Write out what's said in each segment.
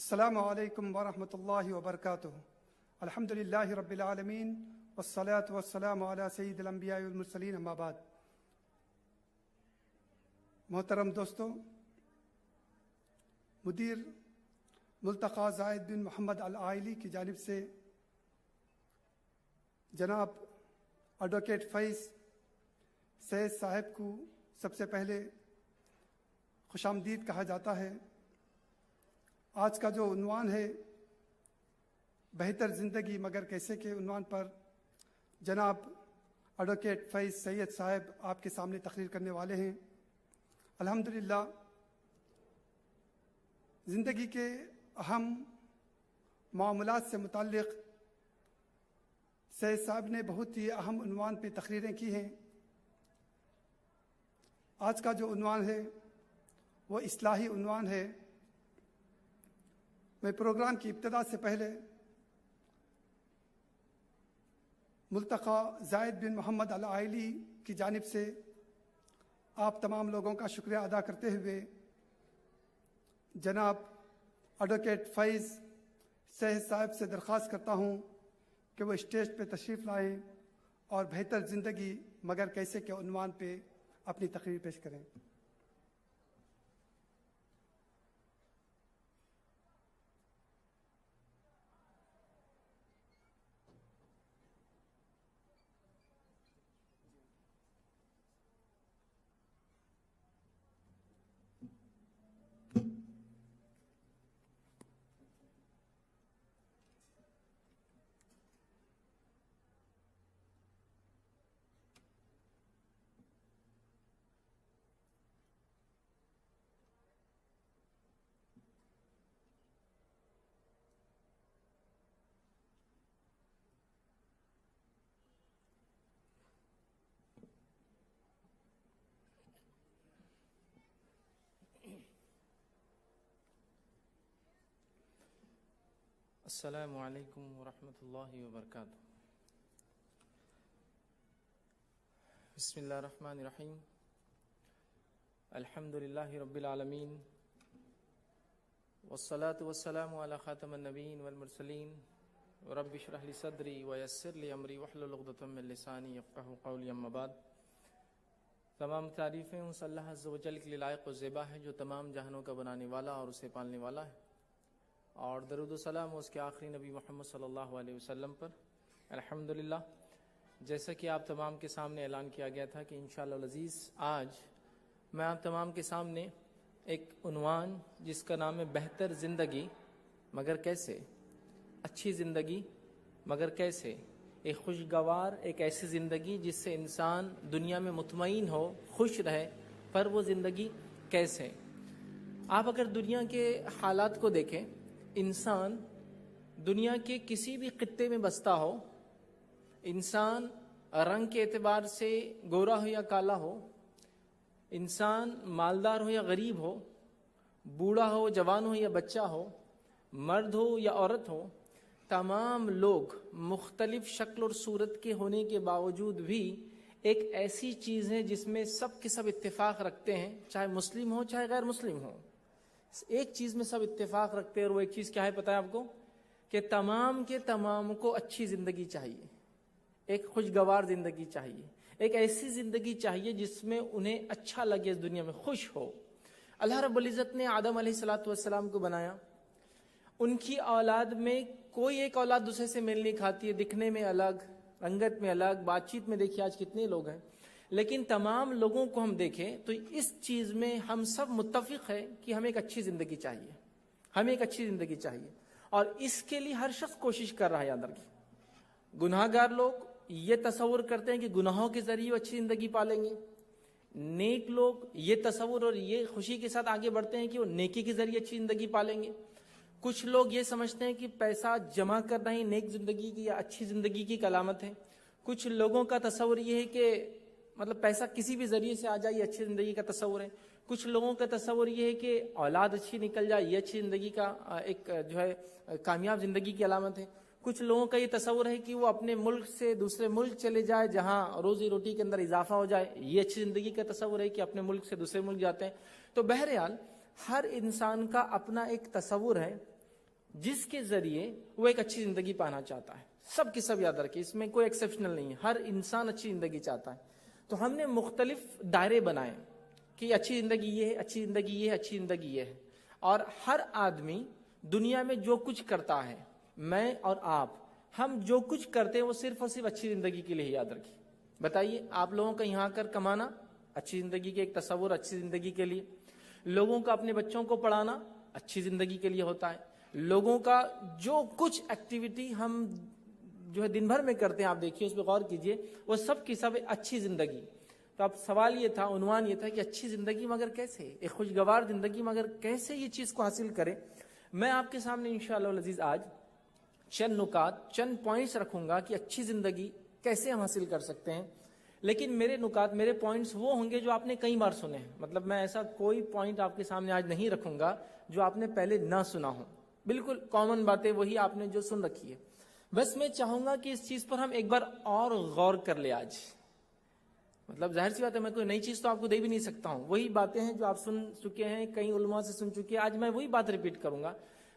السلام علیکم ورحمۃ اللہ وبرکاتہ۔ الحمدللہ رب العالمین والصلاة والسلام علی سید الانبیاء والمرسلین، اما بعد۔ محترم دوستو، مدیر ملتقی زائد بن محمد العائلی کی جانب سے جناب ایڈوکیٹ فیض سید صاحب کو سب سے پہلے خوش آمدید کہا جاتا ہے۔ آج کا جو عنوان ہے بہتر زندگی مگر کیسے کے عنوان پر جناب ایڈوکیٹ فیض سید صاحب آپ کے سامنے تقریر کرنے والے ہیں۔ الحمدللہ زندگی کے اہم معاملات سے متعلق سید صاحب نے بہت ہی اہم عنوان پہ تقریریں کی ہیں۔ آج کا جو عنوان ہے وہ اصلاحی عنوان ہے۔ میں پروگرام کی ابتدا سے پہلے ملتقی زائد بن محمد العائلی کی جانب سے آپ تمام لوگوں کا شکریہ ادا کرتے ہوئے جناب ایڈوکیٹ فیض سید صاحب سے درخواست کرتا ہوں کہ وہ اسٹیج پہ تشریف لائیں اور بہتر زندگی مگر کیسے کے عنوان پہ اپنی تقریر پیش کریں۔ السلام علیکم ورحمۃ اللہ وبرکاتہ۔ بسم اللہ الرحمن الرحیم۔ الحمد للہ رب العالمین والصلاة والسلام علی خاتم النبیین والمرسلین رب اشرح لی صدری ویسر لی امری واحلل عقدۃ من لسانی یفقہوا قولی، اما بعد۔ تمام تعریفیں اس اللہ عز و جل کے لیے لائق و زیبا ہے جو تمام جہانوں کا بنانے والا اور اسے پالنے والا ہے، اور درود و سلام اس کے آخری نبی محمد صلی اللہ علیہ وسلم پر۔ الحمدللہ جیسا کہ آپ تمام کے سامنے اعلان کیا گیا تھا کہ انشاءاللہ العزیز آج میں آپ تمام کے سامنے ایک عنوان جس کا نام ہے بہتر زندگی مگر کیسے، اچھی زندگی مگر کیسے، ایک خوشگوار، ایک ایسی زندگی جس سے انسان دنیا میں مطمئن ہو، خوش رہے، پر وہ زندگی کیسے۔ آپ اگر دنیا کے حالات کو دیکھیں، انسان دنیا کے کسی بھی خطے میں بستا ہو، انسان رنگ کے اعتبار سے گورا ہو یا کالا ہو، انسان مالدار ہو یا غریب ہو، بوڑھا ہو، جوان ہو یا بچہ ہو، مرد ہو یا عورت ہو، تمام لوگ مختلف شکل اور صورت کے ہونے کے باوجود بھی ایک ایسی چیز ہے جس میں سب کے سب اتفاق رکھتے ہیں، چاہے مسلم ہو چاہے غیر مسلم ہو، ایک چیز میں سب اتفاق رکھتے ہیں، اور وہ ایک چیز کیا ہے پتہ ہے آپ کو؟ کہ تمام کے تمام کو اچھی زندگی چاہیے، ایک خوشگوار زندگی چاہیے، ایک ایسی زندگی چاہیے جس میں انہیں اچھا لگے، اس دنیا میں خوش ہو۔ اللہ رب العزت نے آدم علیہ السلام کو بنایا، ان کی اولاد میں کوئی ایک اولاد دوسرے سے میل نہیں کھاتی ہے، دکھنے میں الگ، رنگت میں الگ، بات چیت میں دیکھیے آج کتنے لوگ ہیں، لیکن تمام لوگوں کو ہم دیکھیں تو اس چیز میں ہم سب متفق ہیں کہ ہمیں ایک اچھی زندگی چاہیے، ہمیں ایک اچھی زندگی چاہیے، اور اس کے لیے ہر شخص کوشش کر رہا ہے۔ یاد رکھیں، گناہ گار لوگ یہ تصور کرتے ہیں کہ گناہوں کے ذریعے وہ اچھی زندگی پالیں گے، نیک لوگ یہ تصور اور یہ خوشی کے ساتھ آگے بڑھتے ہیں کہ وہ نیکی کے ذریعے اچھی زندگی پالیں گے۔ کچھ لوگ یہ سمجھتے ہیں کہ پیسہ جمع کرنا ہی نیک زندگی کی یا اچھی زندگی کی علامت ہے۔ کچھ لوگوں کا تصور یہ ہے کہ مطلب پیسہ کسی بھی ذریعے سے آ جائے یہ اچھی زندگی کا تصور ہے۔ کچھ لوگوں کا تصور یہ ہے کہ اولاد اچھی نکل جائے یہ اچھی زندگی کا ایک جو ہے کامیاب زندگی کی علامت ہے۔ کچھ لوگوں کا یہ تصور ہے کہ وہ اپنے ملک سے دوسرے ملک چلے جائے جہاں روزی روٹی کے اندر اضافہ ہو جائے، یہ اچھی زندگی کا تصور ہے کہ اپنے ملک سے دوسرے ملک جاتے ہیں۔ تو بہرحال ہر انسان کا اپنا ایک تصور ہے، جس کے ذریعے وہ ایک اچھی زندگی پانا چاہتا ہے. سب کی سب یاد رکھیں, اس میں کوئی ایکسیپشنل نہیں ہے, ہر انسان اچھی زندگی چاہتا ہے. تو ہم نے مختلف دائرے بنائے کہ اچھی زندگی یہ ہے, اچھی زندگی یہ ہے, اچھی زندگی یہ ہے. اور ہر آدمی دنیا میں جو کچھ کرتا ہے, میں اور آپ, ہم جو کچھ کرتے ہیں وہ صرف اور صرف اچھی زندگی کے لیے یاد رکھیں. بتائیے, آپ لوگوں کا یہاں کر کمانا اچھی زندگی کے ایک تصور, اچھی زندگی کے لیے. لوگوں کا اپنے بچوں کو پڑھانا اچھی زندگی کے لیے ہوتا ہے. لوگوں کا جو کچھ ایکٹیویٹی ہم جو ہے دن بھر میں کرتے ہیں, آپ دیکھیے, اس پہ غور کیجئے, وہ سب کی سب اچھی زندگی. تو اب سوال یہ تھا, عنوان یہ تھا کہ اچھی زندگی مگر کیسے, ایک خوشگوار زندگی مگر کیسے یہ چیز کو حاصل کریں. میں آپ کے سامنے انشاءاللہ العزیز آج چند نکات, چند پوائنٹس رکھوں گا کہ اچھی زندگی کیسے ہم حاصل کر سکتے ہیں. لیکن میرے نکات, میرے پوائنٹس وہ ہوں گے جو آپ نے کئی بار سنے ہیں. مطلب میں ایسا کوئی پوائنٹ آپ کے سامنے آج نہیں رکھوں گا جو آپ نے پہلے نہ سنا ہو. بالکل کامن باتیں وہی آپ نے جو سن رکھی ہے. بس میں چاہوں گا کہ اس چیز پر ہم ایک بار اور غور کر لیں آج. مطلب ظاہر سی بات ہے, میں کوئی نئی چیز تو آپ کو دے بھی نہیں سکتا ہوں. وہی باتیں ہیں جو آپ سن چکے ہیں, کئی علماء سے سن چکے ہیں. آج میں وہی بات ریپیٹ کروں گا.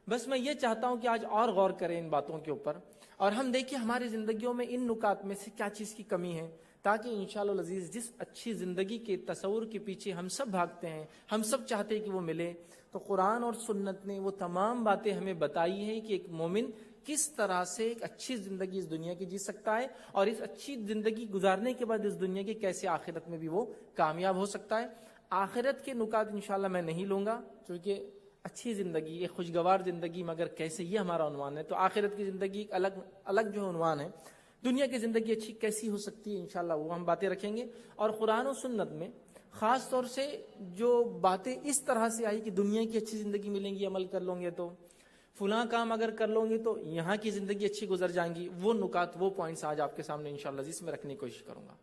بس میں یہ چاہتا ہوں کہ آج اور غور کریں ان باتوں کے اوپر, اور ہم دیکھیں ہماری زندگیوں میں ان نکات میں سے کیا چیز کی کمی ہے, تاکہ انشاءاللہ العزیز جس اچھی زندگی کے تصور کے پیچھے ہم سب بھاگتے ہیں, ہم سب چاہتے ہیں کہ وہ ملے, تو قرآن اور سنت نے وہ تمام باتیں ہمیں بتائی ہیں کہ ایک مومن کس طرح سے ایک اچھی زندگی اس دنیا کی جی سکتا ہے, اور اس اچھی زندگی گزارنے کے بعد اس دنیا کی کیسے آخرت میں بھی وہ کامیاب ہو سکتا ہے. آخرت کے نکات انشاءاللہ میں نہیں لوں گا, کیونکہ اچھی زندگی, ایک خوشگوار زندگی مگر کیسے, یہ ہمارا عنوان ہے. تو آخرت کی زندگی ایک الگ جو عنوان ہے. دنیا کی زندگی اچھی کیسی ہو سکتی ہے, انشاءاللہ وہ ہم باتیں رکھیں گے. اور قرآن و سنت میں خاص طور سے جو باتیں اس طرح سے آئی کہ دنیا کی اچھی زندگی ملیں گی, عمل کر لوں گے تو, فلاں کام اگر کر لوں گے تو یہاں کی زندگی اچھی گزر جائیں گی, وہ نکات, وہ پوائنٹس آج آپ کے سامنے انشاءاللہ جس میں رکھنے کی کوشش کروں گا.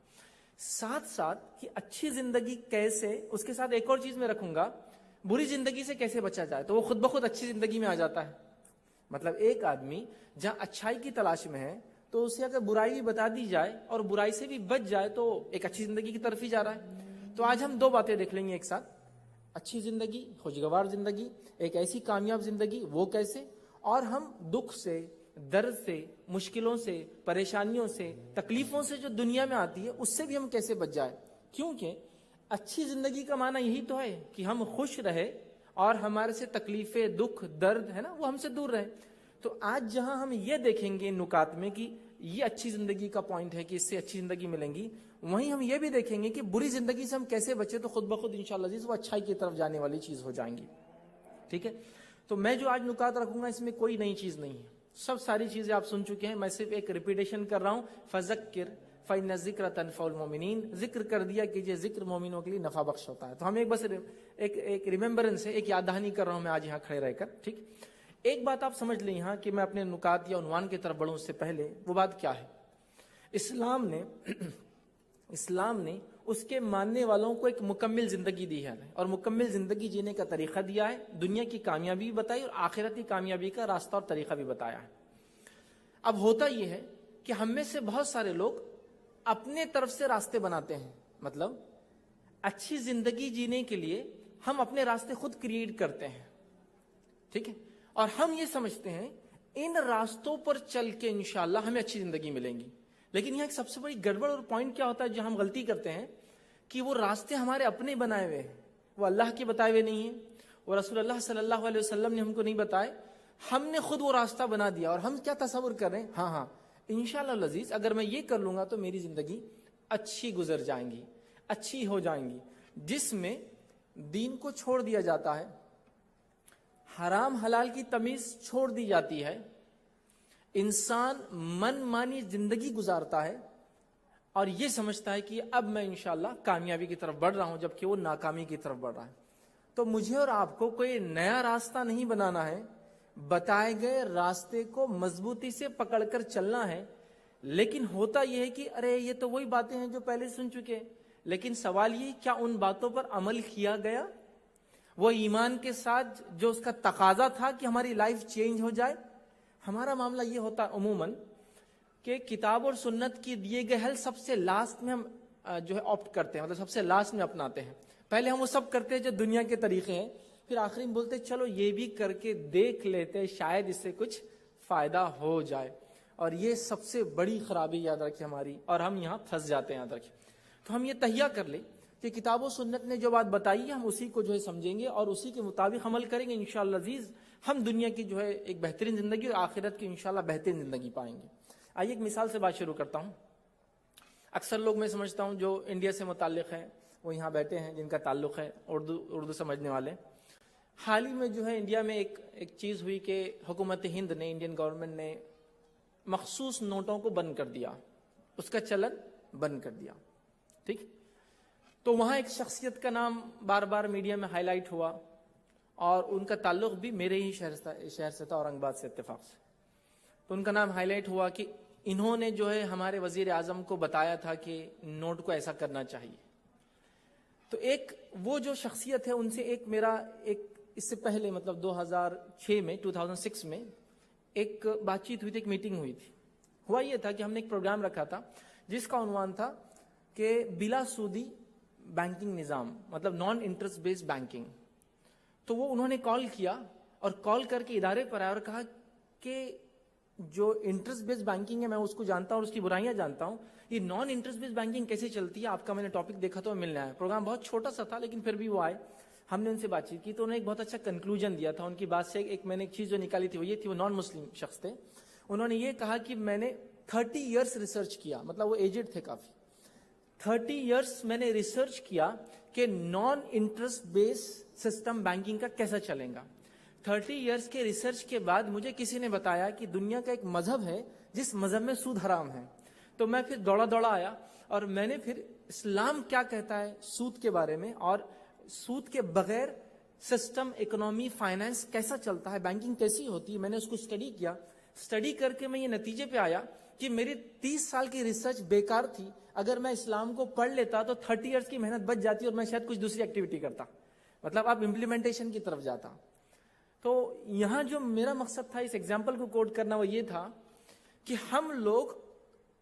ساتھ ساتھ کہ اچھی زندگی کیسے, اس کے ساتھ ایک اور چیز میں رکھوں گا, بری زندگی سے کیسے بچا جائے, تو وہ خود بخود اچھی زندگی میں آ جاتا ہے. مطلب ایک آدمی جہاں اچھائی کی تلاش میں ہے, تو اسے اگر برائی بھی بتا دی جائے اور برائی سے بھی بچ جائے تو ایک اچھی زندگی کی طرف ہی جا رہا ہے. تو آج ہم دو باتیں دیکھ لیں گے ایک ساتھ, اچھی زندگی, خوشگوار زندگی, ایک ایسی کامیاب زندگی وہ کیسے, اور ہم دکھ سے, درد سے, مشکلوں سے, پریشانیوں سے, تکلیفوں سے جو دنیا میں آتی ہے اس سے بھی ہم کیسے بچ جائیں. کیونکہ اچھی زندگی کا معنی یہی تو ہے کہ ہم خوش رہے اور ہمارے سے تکلیفیں, دکھ, درد ہے نا, وہ ہم سے دور رہے. تو آج جہاں ہم یہ دیکھیں گے نکات میں کہ یہ اچھی زندگی کا پوائنٹ ہے کہ اس سے اچھی زندگی ملیں گی, وہیں ہم یہ بھی دیکھیں گے کہ بری زندگی سے ہم کیسے بچے, تو خود بخود انشاءاللہ عزیز وہ اچھائی کی طرف جانے والی چیز ہو جائیں گی. ٹھیک ہے, تو میں جو آج نکات رکھوں گا اس میں کوئی نئی چیز نہیں ہے, سب ساری چیزیں آپ سن چکے ہیں. میں صرف ایک ریپیٹیشن کر رہا ہوں, فذکر فإن الذکر تنفع المؤمنین, ذکر کر دیا کیجئے, ذکر مومنوں کے لیے نفع بخش ہوتا ہے. تو ہم ایک بس ایک ریممبرنس ہے, ایک یاد دہانی کر رہا ہوں میں آج یہاں کھڑے رہ کر. ٹھیک, ایک بات آپ سمجھ لیں یہاں کہ میں اپنے نکات یا عنوان کی طرف بڑھوں اس سے پہلے, وہ بات کیا ہے. اسلام نے اس کے ماننے والوں کو ایک مکمل زندگی دی ہے, اور مکمل زندگی جینے کا طریقہ دیا ہے, دنیا کی کامیابی بھی بتائی اور آخرتی کامیابی کا راستہ اور طریقہ بھی بتایا ہے. اب ہوتا یہ ہے کہ ہم میں سے بہت سارے لوگ اپنے طرف سے راستے بناتے ہیں. مطلب اچھی زندگی جینے کے لیے ہم اپنے راستے خود کریٹ کرتے ہیں. ٹھیک ہے, اور ہم یہ سمجھتے ہیں ان راستوں پر چل کے انشاءاللہ ہمیں اچھی زندگی ملیں گی. لیکن یہاں ایک سب سے بڑی گڑبڑ اور پوائنٹ کیا ہوتا ہے جہاں ہم غلطی کرتے ہیں, کہ وہ راستے ہمارے اپنے بنائے ہوئے ہیں, وہ اللہ کے بتائے ہوئے نہیں ہیں, وہ رسول اللہ صلی اللہ علیہ وسلم نے ہم کو نہیں بتائے, ہم نے خود وہ راستہ بنا دیا. اور ہم کیا تصور کر رہے ہیں, ہاں انشاءاللہ العزیز اگر میں یہ کر لوں گا تو میری زندگی اچھی گزر جائیں گی, اچھی ہو جائیں گی, جس میں دین کو چھوڑ دیا جاتا ہے, حرام حلال کی تمیز چھوڑ دی جاتی ہے, انسان من مانی زندگی گزارتا ہے اور یہ سمجھتا ہے کہ اب میں انشاءاللہ کامیابی کی طرف بڑھ رہا ہوں, جبکہ وہ ناکامی کی طرف بڑھ رہا ہے. تو مجھے اور آپ کو کوئی نیا راستہ نہیں بنانا ہے, بتائے گئے راستے کو مضبوطی سے پکڑ کر چلنا ہے. لیکن ہوتا یہ ہے کہ ارے یہ تو وہی باتیں ہیں جو پہلے سن چکے, لیکن سوال یہ کیا ان باتوں پر عمل کیا گیا, وہ ایمان کے ساتھ جو اس کا تقاضا تھا کہ ہماری لائف چینج ہو جائے. ہمارا معاملہ یہ ہوتا ہے عموماً کہ کتاب اور سنت کی دیے گئے حل سب سے لاسٹ میں ہم جو ہے آپٹ کرتے ہیں, مطلب سب سے لاسٹ میں اپناتے ہیں. پہلے ہم وہ سب کرتے ہیں جو دنیا کے طریقے ہیں, پھر آخری میں بولتے چلو یہ بھی کر کے دیکھ لیتے شاید اس سے کچھ فائدہ ہو جائے. اور یہ سب سے بڑی خرابی یاد رکھیں ہماری, اور ہم یہاں پھنس جاتے ہیں. یاد رکھیں تو ہم یہ تہیہ کر لیں کہ کتاب و سنت نے جو بات بتائی ہے ہم اسی کو جو ہے سمجھیں گے اور اسی کے مطابق عمل کریں گے. انشاءاللہ عزیز ہم دنیا کی جو ہے ایک بہترین زندگی اور آخرت کی انشاءاللہ بہترین زندگی پائیں گے. آئیے ایک مثال سے بات شروع کرتا ہوں. اکثر لوگ میں سمجھتا ہوں جو انڈیا سے متعلق ہیں وہ یہاں بیٹھے ہیں, جن کا تعلق ہے اردو سمجھنے والے. حال ہی میں جو ہے انڈیا میں ایک چیز ہوئی کہ حکومت ہند نے, انڈین گورنمنٹ نے مخصوص نوٹوں کو بند کر دیا, اس کا چلن بند کر دیا. ٹھیک, تو وہاں ایک شخصیت کا نام بار بار میڈیا میں ہائی لائٹ ہوا اور ان کا تعلق بھی میرے ہی شہر سے تھا, اورنگ آباد سے اتفاق سے. تو ان کا نام ہائی لائٹ ہوا کہ انہوں نے جو ہے ہمارے وزیر اعظم کو بتایا تھا کہ نوٹ کو ایسا کرنا چاہیے. تو ایک وہ جو شخصیت ہے ان سے ایک میرا اس سے پہلے مطلب 2006 میں ایک بات چیت ہوئی تھی, ایک میٹنگ ہوئی تھی. ہوا یہ تھا کہ ہم نے ایک پروگرام رکھا تھا جس کا عنوان تھا کہ بلا سودی بینکنگ نظام, مطلب نان انٹرسٹ بیسڈ بینکنگ. تو وہ انہوں نے کال کیا اور کال کر کے ادارے پر آیا اور کہا کہ جو انٹرسٹ بیسڈ بینکنگ ہے میں اس کو جانتا ہوں اور اس کی برائیاں جانتا ہوں, یہ نان انٹرسٹ بیسڈ بینکنگ کیسے چلتی ہے, آپ کا میں نے ٹاپک دیکھا تو ملنے آیا. پروگرام بہت چھوٹا سا تھا لیکن پھر بھی وہ آئے, ہم نے ان سے بات چیت کی تو انہوں نے ایک بہت اچھا کنکلوژن دیا تھا. ان کی بات سے میں نے ایک چیز جو نکالی تھی وہ یہ تھی, وہ نان مسلم شخص تھے. انہوں نے یہ کہا کہ میں نے 30 ایئرس ریسرچ کیا, مطلب وہ ایجڈ تھے کافی. 30 ایئرس میں نے ریسرچ کیا کہ نان انٹرسٹ بیس سسٹم بینکنگ کا کیسا چلے گا. 30 ایئرس کے ریسرچ کے بعد مجھے کسی نے بتایا کہ دنیا کا ایک مذہب ہے جس مذہب میں سود حرام ہے. تو میں پھر دوڑا آیا اور میں نے پھر اسلام کیا کہتا ہے سود کے بارے میں, اور سود کے بغیر سسٹم, اکنامی, فائنانس کیسا چلتا ہے, بینکنگ کیسی ہوتی ہے, میں نے اس کو اسٹڈی کیا. اسٹڈی کر کے میں یہ نتیجے پہ آیا کہ میری 30 سال کی ریسرچ بیکار تھی. اگر میں اسلام کو پڑھ لیتا تو 30 ایئرس کی محنت بچ جاتی اور میں شاید کچھ دوسری ایکٹیویٹی کرتا, مطلب اب امپلیمنٹیشن کی طرف جاتا. تو یہاں جو میرا مقصد تھا اس ایگزامپل کو کوٹ کرنا وہ یہ تھا کہ ہم لوگ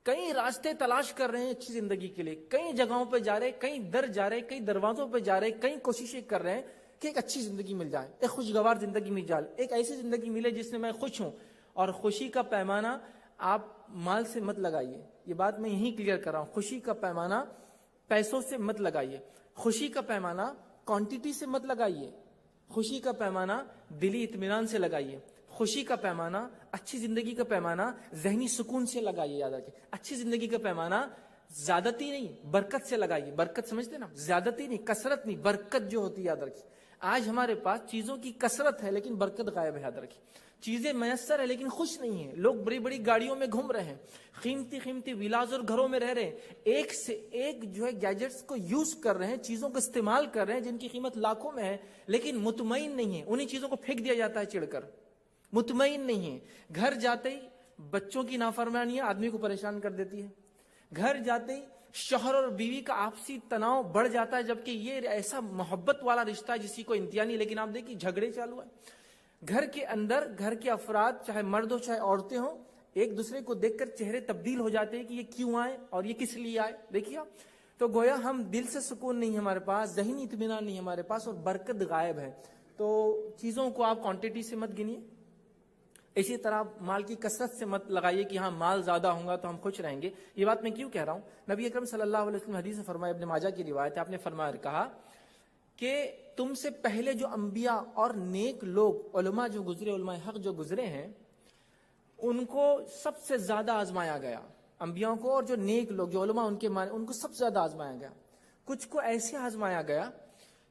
کئی راستے تلاش کر رہے ہیں اچھی زندگی کے لیے, کئی جگہوں پہ جا رہے, کئی در جا رہے, کئی دروازوں پہ جا رہے, کئی کوششیں کر رہے ہیں کہ ایک اچھی زندگی مل جائے, ایک خوشگوار زندگی مل جائے, ایک ایسی زندگی ملے جس میں خوش ہوں. اور خوشی کا پیمانہ آپ مال سے مت لگائیے, یہ بات میں یہی کلیئر کر رہا ہوں. خوشی کا پیمانہ پیسوں سے مت لگائیے, خوشی کا پیمانہ کوانٹٹی سے مت لگائیے, خوشی کا پیمانہ دلی اطمینان سے لگائیے, خوشی کا پیمانہ, اچھی زندگی کا پیمانہ ذہنی سکون سے لگائیے. یاد رکھیں اچھی زندگی کا پیمانہ زیادتی نہیں برکت سے لگائیے. برکت سمجھتے نا, زیادتی نہیں, کثرت نہیں, برکت جو ہوتی ہے. یاد رکھیں آج ہمارے پاس چیزوں کی کثرت ہے لیکن برکت غائب ہے. یاد رکھیں چیزیں میسر ہے لیکن خوش نہیں ہیں. لوگ بڑی بڑی گاڑیوں میں گھوم رہے ہیں, قیمتی ولاز اور گھروں میں رہ رہے ہیں, ایک سے ایک جو ہے گیجٹس کو یوز کر رہے ہیں, چیزوں کو استعمال کر رہے ہیں جن کی قیمت لاکھوں میں ہے, لیکن مطمئن نہیں ہے. انہیں چیزوں کو پھینک دیا جاتا ہے چڑھ کر, مطمئن نہیں ہے. گھر جاتے ہی بچوں کی نافرمانیاں آدمی کو پریشان کر دیتی ہے. گھر جاتے ہی شوہر اور بیوی کا آپسی تناؤ بڑھ جاتا ہے, جبکہ یہ ایسا محبت والا رشتہ ہے جسی کو انتہا نہیں, لیکن آپ دیکھیے جھگڑے چالو ہیں. گھر کے اندر گھر کے افراد چاہے مرد ہو چاہے عورتیں ہوں, ایک دوسرے کو دیکھ کر چہرے تبدیل ہو جاتے ہیں کہ یہ کیوں آئے اور یہ کس لیے آئے. دیکھیے تو گویا ہم دل سے سکون نہیں ہمارے پاس, ذہنی اطمینان نہیں ہمارے پاس, اور برکت غائب ہے. تو چیزوں کو آپ کوانٹٹی سے مت گنیے, اسی طرح مال کی کثرت سے مت لگائیے کہ ہاں مال زیادہ ہوگا تو ہم خوش رہیں گے. یہ بات میں کیوں کہہ رہا ہوں, نبی اکرم صلی اللہ علیہ وسلم حدیث فرمایا, ابن ماجہ کی روایت ہے, آپ نے فرمایا کہا کہ تم سے پہلے جو انبیاء اور نیک لوگ علماء جو گزرے, علماء حق جو گزرے ہیں, ان کو سب سے زیادہ آزمایا گیا. انبیاء کو اور جو نیک لوگ جو علماء ان کو سب سے زیادہ آزمایا گیا. کچھ کو ایسے آزمایا گیا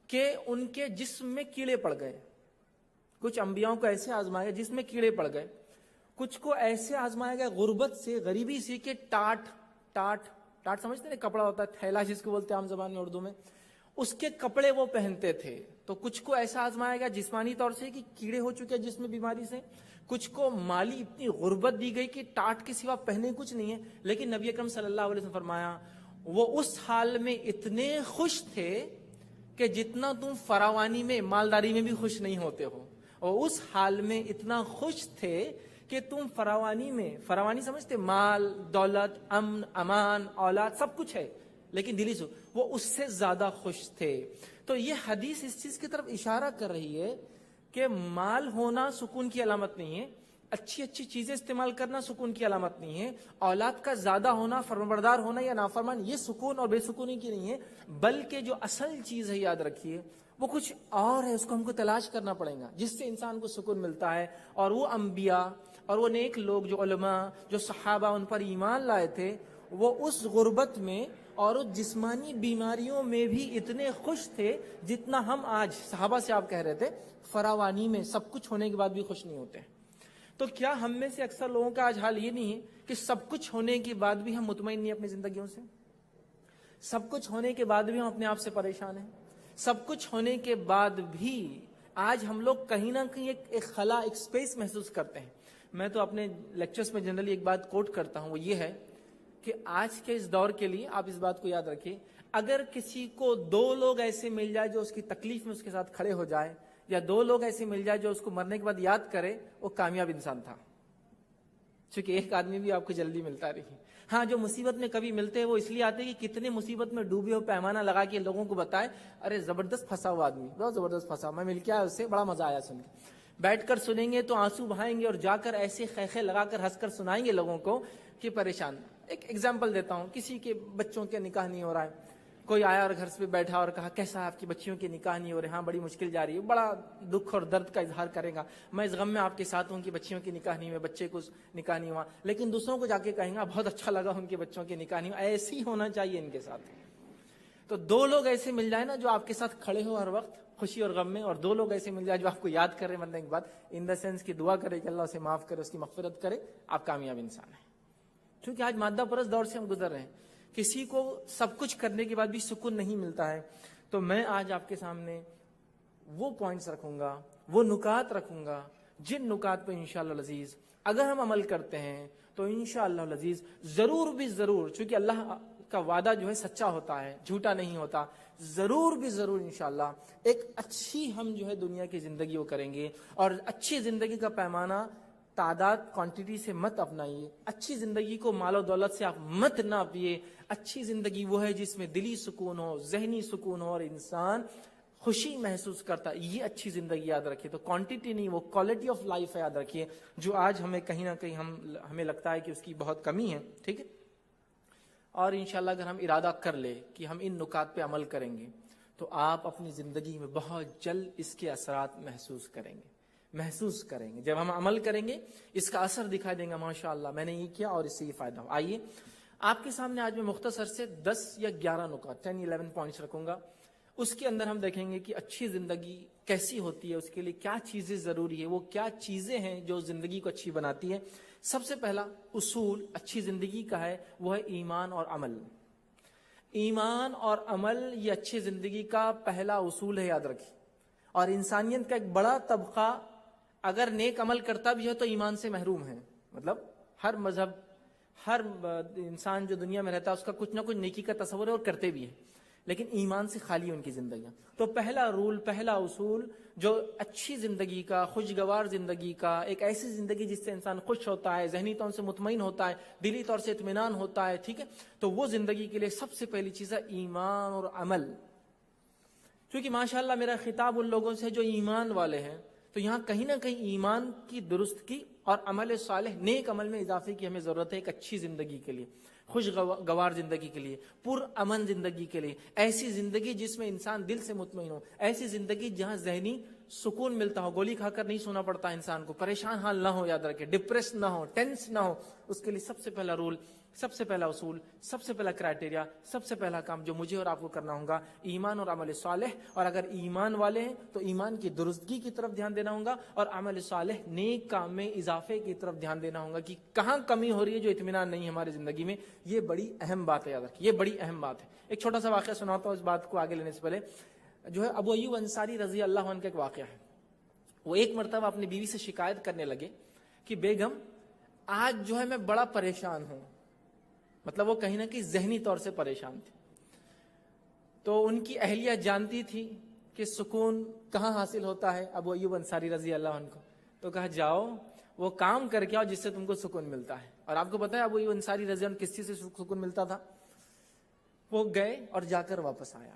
کہ ان کے جسم میں کیڑے پڑ گئے. کچھ انبیاء کو ایسے آزمایا گیا جس میں کیڑے پڑ گئے. کچھ کو ایسے آزمایا گیا غربت سے, غریبی سے, کہ ٹاٹ سمجھتے ہیں کپڑا ہوتا ہے, تھیلا جس کو بولتے ہیں عام زبان میں اردو میں, اس کے کپڑے وہ پہنتے تھے. تو کچھ کو ایسا آزمایا گیا جسمانی طور سے کہ کیڑے ہو چکے جس میں بیماری سے. کچھ کو مالی اتنی غربت دی گئی کہ ٹاٹ کے سوا پہنے کچھ نہیں ہے. لیکن نبی اکرم صلی اللہ علیہ وسلم فرمایا وہ اس حال میں اتنے خوش تھے کہ جتنا تم فراوانی میں مالداری میں بھی خوش نہیں ہوتے ہو. اور اس حال میں اتنا خوش تھے کہ تم فراوانی سمجھتے, مال دولت امن امان اولاد سب کچھ ہے, لیکن دلی سے وہ اس سے زیادہ خوش تھے. تو یہ حدیث اس چیز کی طرف اشارہ کر رہی ہے کہ مال ہونا سکون کی علامت نہیں ہے، اچھی اچھی چیزیں استعمال کرنا سکون کی علامت نہیں ہے، اولاد کا زیادہ ہونا، فرمانبردار ہونا یا نافرمان یہ سکون اور بے سکونی کی نہیں ہے، بلکہ جو اصل چیز ہے یاد رکھیے وہ کچھ اور ہے، اس کو ہم کو تلاش کرنا پڑے گا جس سے انسان کو سکون ملتا ہے۔ اور وہ انبیاء اور وہ نیک لوگ جو علماء جو صحابہ ان پر ایمان لائے تھے، وہ اس غربت میں اور اس جسمانی بیماریوں میں بھی اتنے خوش تھے جتنا ہم آج صحابہ سے آپ کہہ رہے تھے فراوانی میں سب کچھ ہونے کے بعد بھی خوش نہیں ہوتے۔ تو کیا ہم میں سے اکثر لوگوں کا آج حال یہ نہیں ہے کہ سب کچھ ہونے کے بعد بھی ہم مطمئن نہیں اپنی زندگیوں سے؟ سب کچھ ہونے کے بعد بھی ہم اپنے آپ سے پریشان ہیں، سب کچھ ہونے کے بعد بھی آج ہم لوگ کہیں نہ کہیں ایک خلا، ایک سپیس محسوس کرتے ہیں۔ میں تو اپنے لیکچرز میں جنرلی ایک بات کوٹ کرتا ہوں، وہ یہ ہے کہ آج کے اس دور کے لیے آپ اس بات کو یاد رکھیں، اگر کسی کو 2 لوگ ایسے مل جائے جو اس کی تکلیف میں اس کے ساتھ کھڑے ہو جائے، یا 2 لوگ ایسے مل جائے جو اس کو مرنے کے بعد یاد کرے، وہ کامیاب انسان تھا۔ چونکہ ایک آدمی بھی آپ کو جلدی ملتا رہی، ہاں جو مصیبت میں کبھی ملتے ہیں وہ اس لیے آتے ہیں کہ کتنے مصیبت میں ڈوبے ہو، پیمانہ لگا کے لوگوں کو بتائے ارے زبردست پھنسا ہوا آدمی، بہت زبردست پھنسا، میں مل کے آیا اس سے، بڑا مزہ آیا سن کے۔ بیٹھ کر سنیں گے تو آنسو بہائیں گے اور جا کر ایسے خیخے لگا کر ہنس کر سنائیں گے لوگوں کو کہ پریشان۔ ایک ایگزامپل دیتا ہوں، کسی کے بچوں کے نکاح نہیں ہو رہا ہے، کوئی آیا اور گھر سے بیٹھا اور کہا کیسا آپ کی بچیوں کے نکاح نہیں ہو رہے؟ ہاں بڑی مشکل جا رہی ہے، بڑا دکھ اور درد کا اظہار کرے گا، میں اس غم میں آپ کے ساتھ ہوں کہ بچیوں کے نکاح نہیں ہوئے، بچے کو نکاح نہیں ہوا، لیکن دوسروں کو جا کے کہیں گا بہت اچھا لگا ان کے بچوں کے نکاح نہیں ہوا۔ ایسے ہی ہونا چاہیے ان کے ساتھ۔ تو 2 لوگ ایسے مل جائے نا جو آپ کے ساتھ کھڑے ہو ہر وقت خوشی اور غم میں، اور 2 لوگ ایسے مل جائے جو آپ کو یاد کر رہے مرنے کے بعد، ان دا سینس کی دعا کرے کہ اللہ اسے معاف کرے، اس کی مغفرت کرے، آپ کامیاب انسان ہیں۔ کیونکہ آج مادہ پرست دور سے ہم گزر رہے ہیں، کسی کو سب کچھ کرنے کے بعد بھی سکون نہیں ملتا ہے۔ تو میں آج آپ کے سامنے وہ پوائنٹس رکھوں گا، وہ نکات رکھوں گا جن نکات پہ انشاءاللہ العزیز اگر ہم عمل کرتے ہیں تو انشاءاللہ العزیز ضرور بھی ضرور، چونکہ اللہ کا وعدہ جو ہے سچا ہوتا ہے، جھوٹا نہیں ہوتا، ضرور بھی ضرور انشاءاللہ ایک اچھی ہم جو ہے دنیا کی زندگی وہ کریں گے۔ اور اچھی زندگی کا پیمانہ تعداد کوانٹٹی سے مت اپنائیے، اچھی زندگی کو مال و دولت سے آپ مت ناپیے۔ اچھی زندگی وہ ہے جس میں دلی سکون ہو، ذہنی سکون ہو اور انسان خوشی محسوس کرتا ہے، یہ اچھی زندگی یاد رکھیے۔ تو کوانٹٹی نہیں، وہ کوالٹی آف لائف ہے، یاد رکھیے، جو آج ہمیں کہیں نہ کہیں ہمیں لگتا ہے کہ اس کی بہت کمی ہے، ٹھیک ہے۔ اور انشاءاللہ اگر ہم ارادہ کر لیں کہ ہم ان نکات پہ عمل کریں گے تو آپ اپنی زندگی میں بہت جلد اس کے اثرات محسوس کریں گے۔ جب ہم عمل کریں گے اس کا اثر دکھائی دیں گا، ماشاءاللہ میں نے یہ کیا اور اس سے یہ فائدہ ہو۔ آئیے آپ کے سامنے آج میں مختصر سے 10 یا 11 نکات 10-11 پوائنٹس رکھوں گا، اس کے اندر ہم دیکھیں گے کہ اچھی زندگی کیسی ہوتی ہے، اس کے لیے کیا چیزیں ضروری ہے، وہ کیا چیزیں ہیں جو زندگی کو اچھی بناتی ہے۔ سب سے پہلا اصول اچھی زندگی کا ہے، وہ ہے ایمان اور عمل۔ ایمان اور عمل یہ اچھی زندگی کا پہلا اصول ہے، یاد رکھیے۔ اور انسانیت کا ایک بڑا طبقہ اگر نیک عمل کرتا بھی ہے تو ایمان سے محروم ہے، مطلب ہر مذہب، ہر انسان جو دنیا میں رہتا ہے اس کا کچھ نہ کچھ نیکی کا تصور ہے اور کرتے بھی ہیں، لیکن ایمان سے خالی ان کی زندگیاں۔ تو پہلا رول، پہلا اصول جو اچھی زندگی کا، خوشگوار زندگی کا، ایک ایسی زندگی جس سے انسان خوش ہوتا ہے، ذہنی طور سے مطمئن ہوتا ہے، دلی طور سے اطمینان ہوتا ہے، ٹھیک ہے، تو وہ زندگی کے لیے سب سے پہلی چیز ہے ایمان اور عمل۔ کیونکہ ماشاءاللہ میرا خطاب ان لوگوں سے جو ایمان والے ہیں، تو یہاں کہیں نہ کہیں ایمان کی درستگی اور عمل صالح، نیک عمل میں اضافے کی ہمیں ضرورت ہے ایک اچھی زندگی کے لیے، خوشگوار زندگی کے لیے، پر امن زندگی کے لیے، ایسی زندگی جس میں انسان دل سے مطمئن ہو، ایسی زندگی جہاں ذہنی سکون ملتا ہو، گولی کھا کر نہیں سونا پڑتا انسان کو، پریشان حال نہ ہو، یاد رکھے، ڈپریس نہ ہو، ٹینس نہ ہو۔ اس کے لیے سب سے پہلا رول، سب سے پہلا اصول، سب سے پہلا کرائٹیریا، سب سے پہلا کام جو مجھے اور آپ کو کرنا ہوگا، ایمان اور عمل صالح۔ اور اگر ایمان والے ہیں تو ایمان کی درستگی کی طرف دھیان دینا ہوگا، اور عمل صالح نیک کام میں اضافے کی طرف دھیان دینا ہوگا کہ کہاں کمی ہو رہی ہے جو اطمینان نہیں ہے ہماری زندگی میں۔ یہ بڑی اہم بات ہے، یاد رکھیے، یہ بڑی اہم بات ہے۔ ایک چھوٹا سا واقعہ سناتا ہوں اس بات کو آگے لینے سے پہلے۔ جو ہے ابو ایوب انصاری رضی اللہ عنہ کا ایک واقعہ ہے۔ وہ ایک مرتبہ اپنی بیوی سے شکایت کرنے لگے کہ بیگم آج جو ہے میں بڑا پریشان ہوں، مطلب وہ کہیں نہ کہیں ذہنی طور سے پریشان تھی۔ تو ان کی اہلیہ جانتی تھی کہ سکون کہاں حاصل ہوتا ہے ابو ایوب انصاری رضی اللہ عنہ کو، تو کہا جاؤ وہ کام کر کے آؤ جس سے تم کو سکون ملتا ہے۔ اور آپ کو پتا ہے ابو ایوب انصاری رضی اللہ عنہ کس چیز سے سکون ملتا تھا؟ وہ گئے اور جا کر واپس آیا،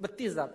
32,000।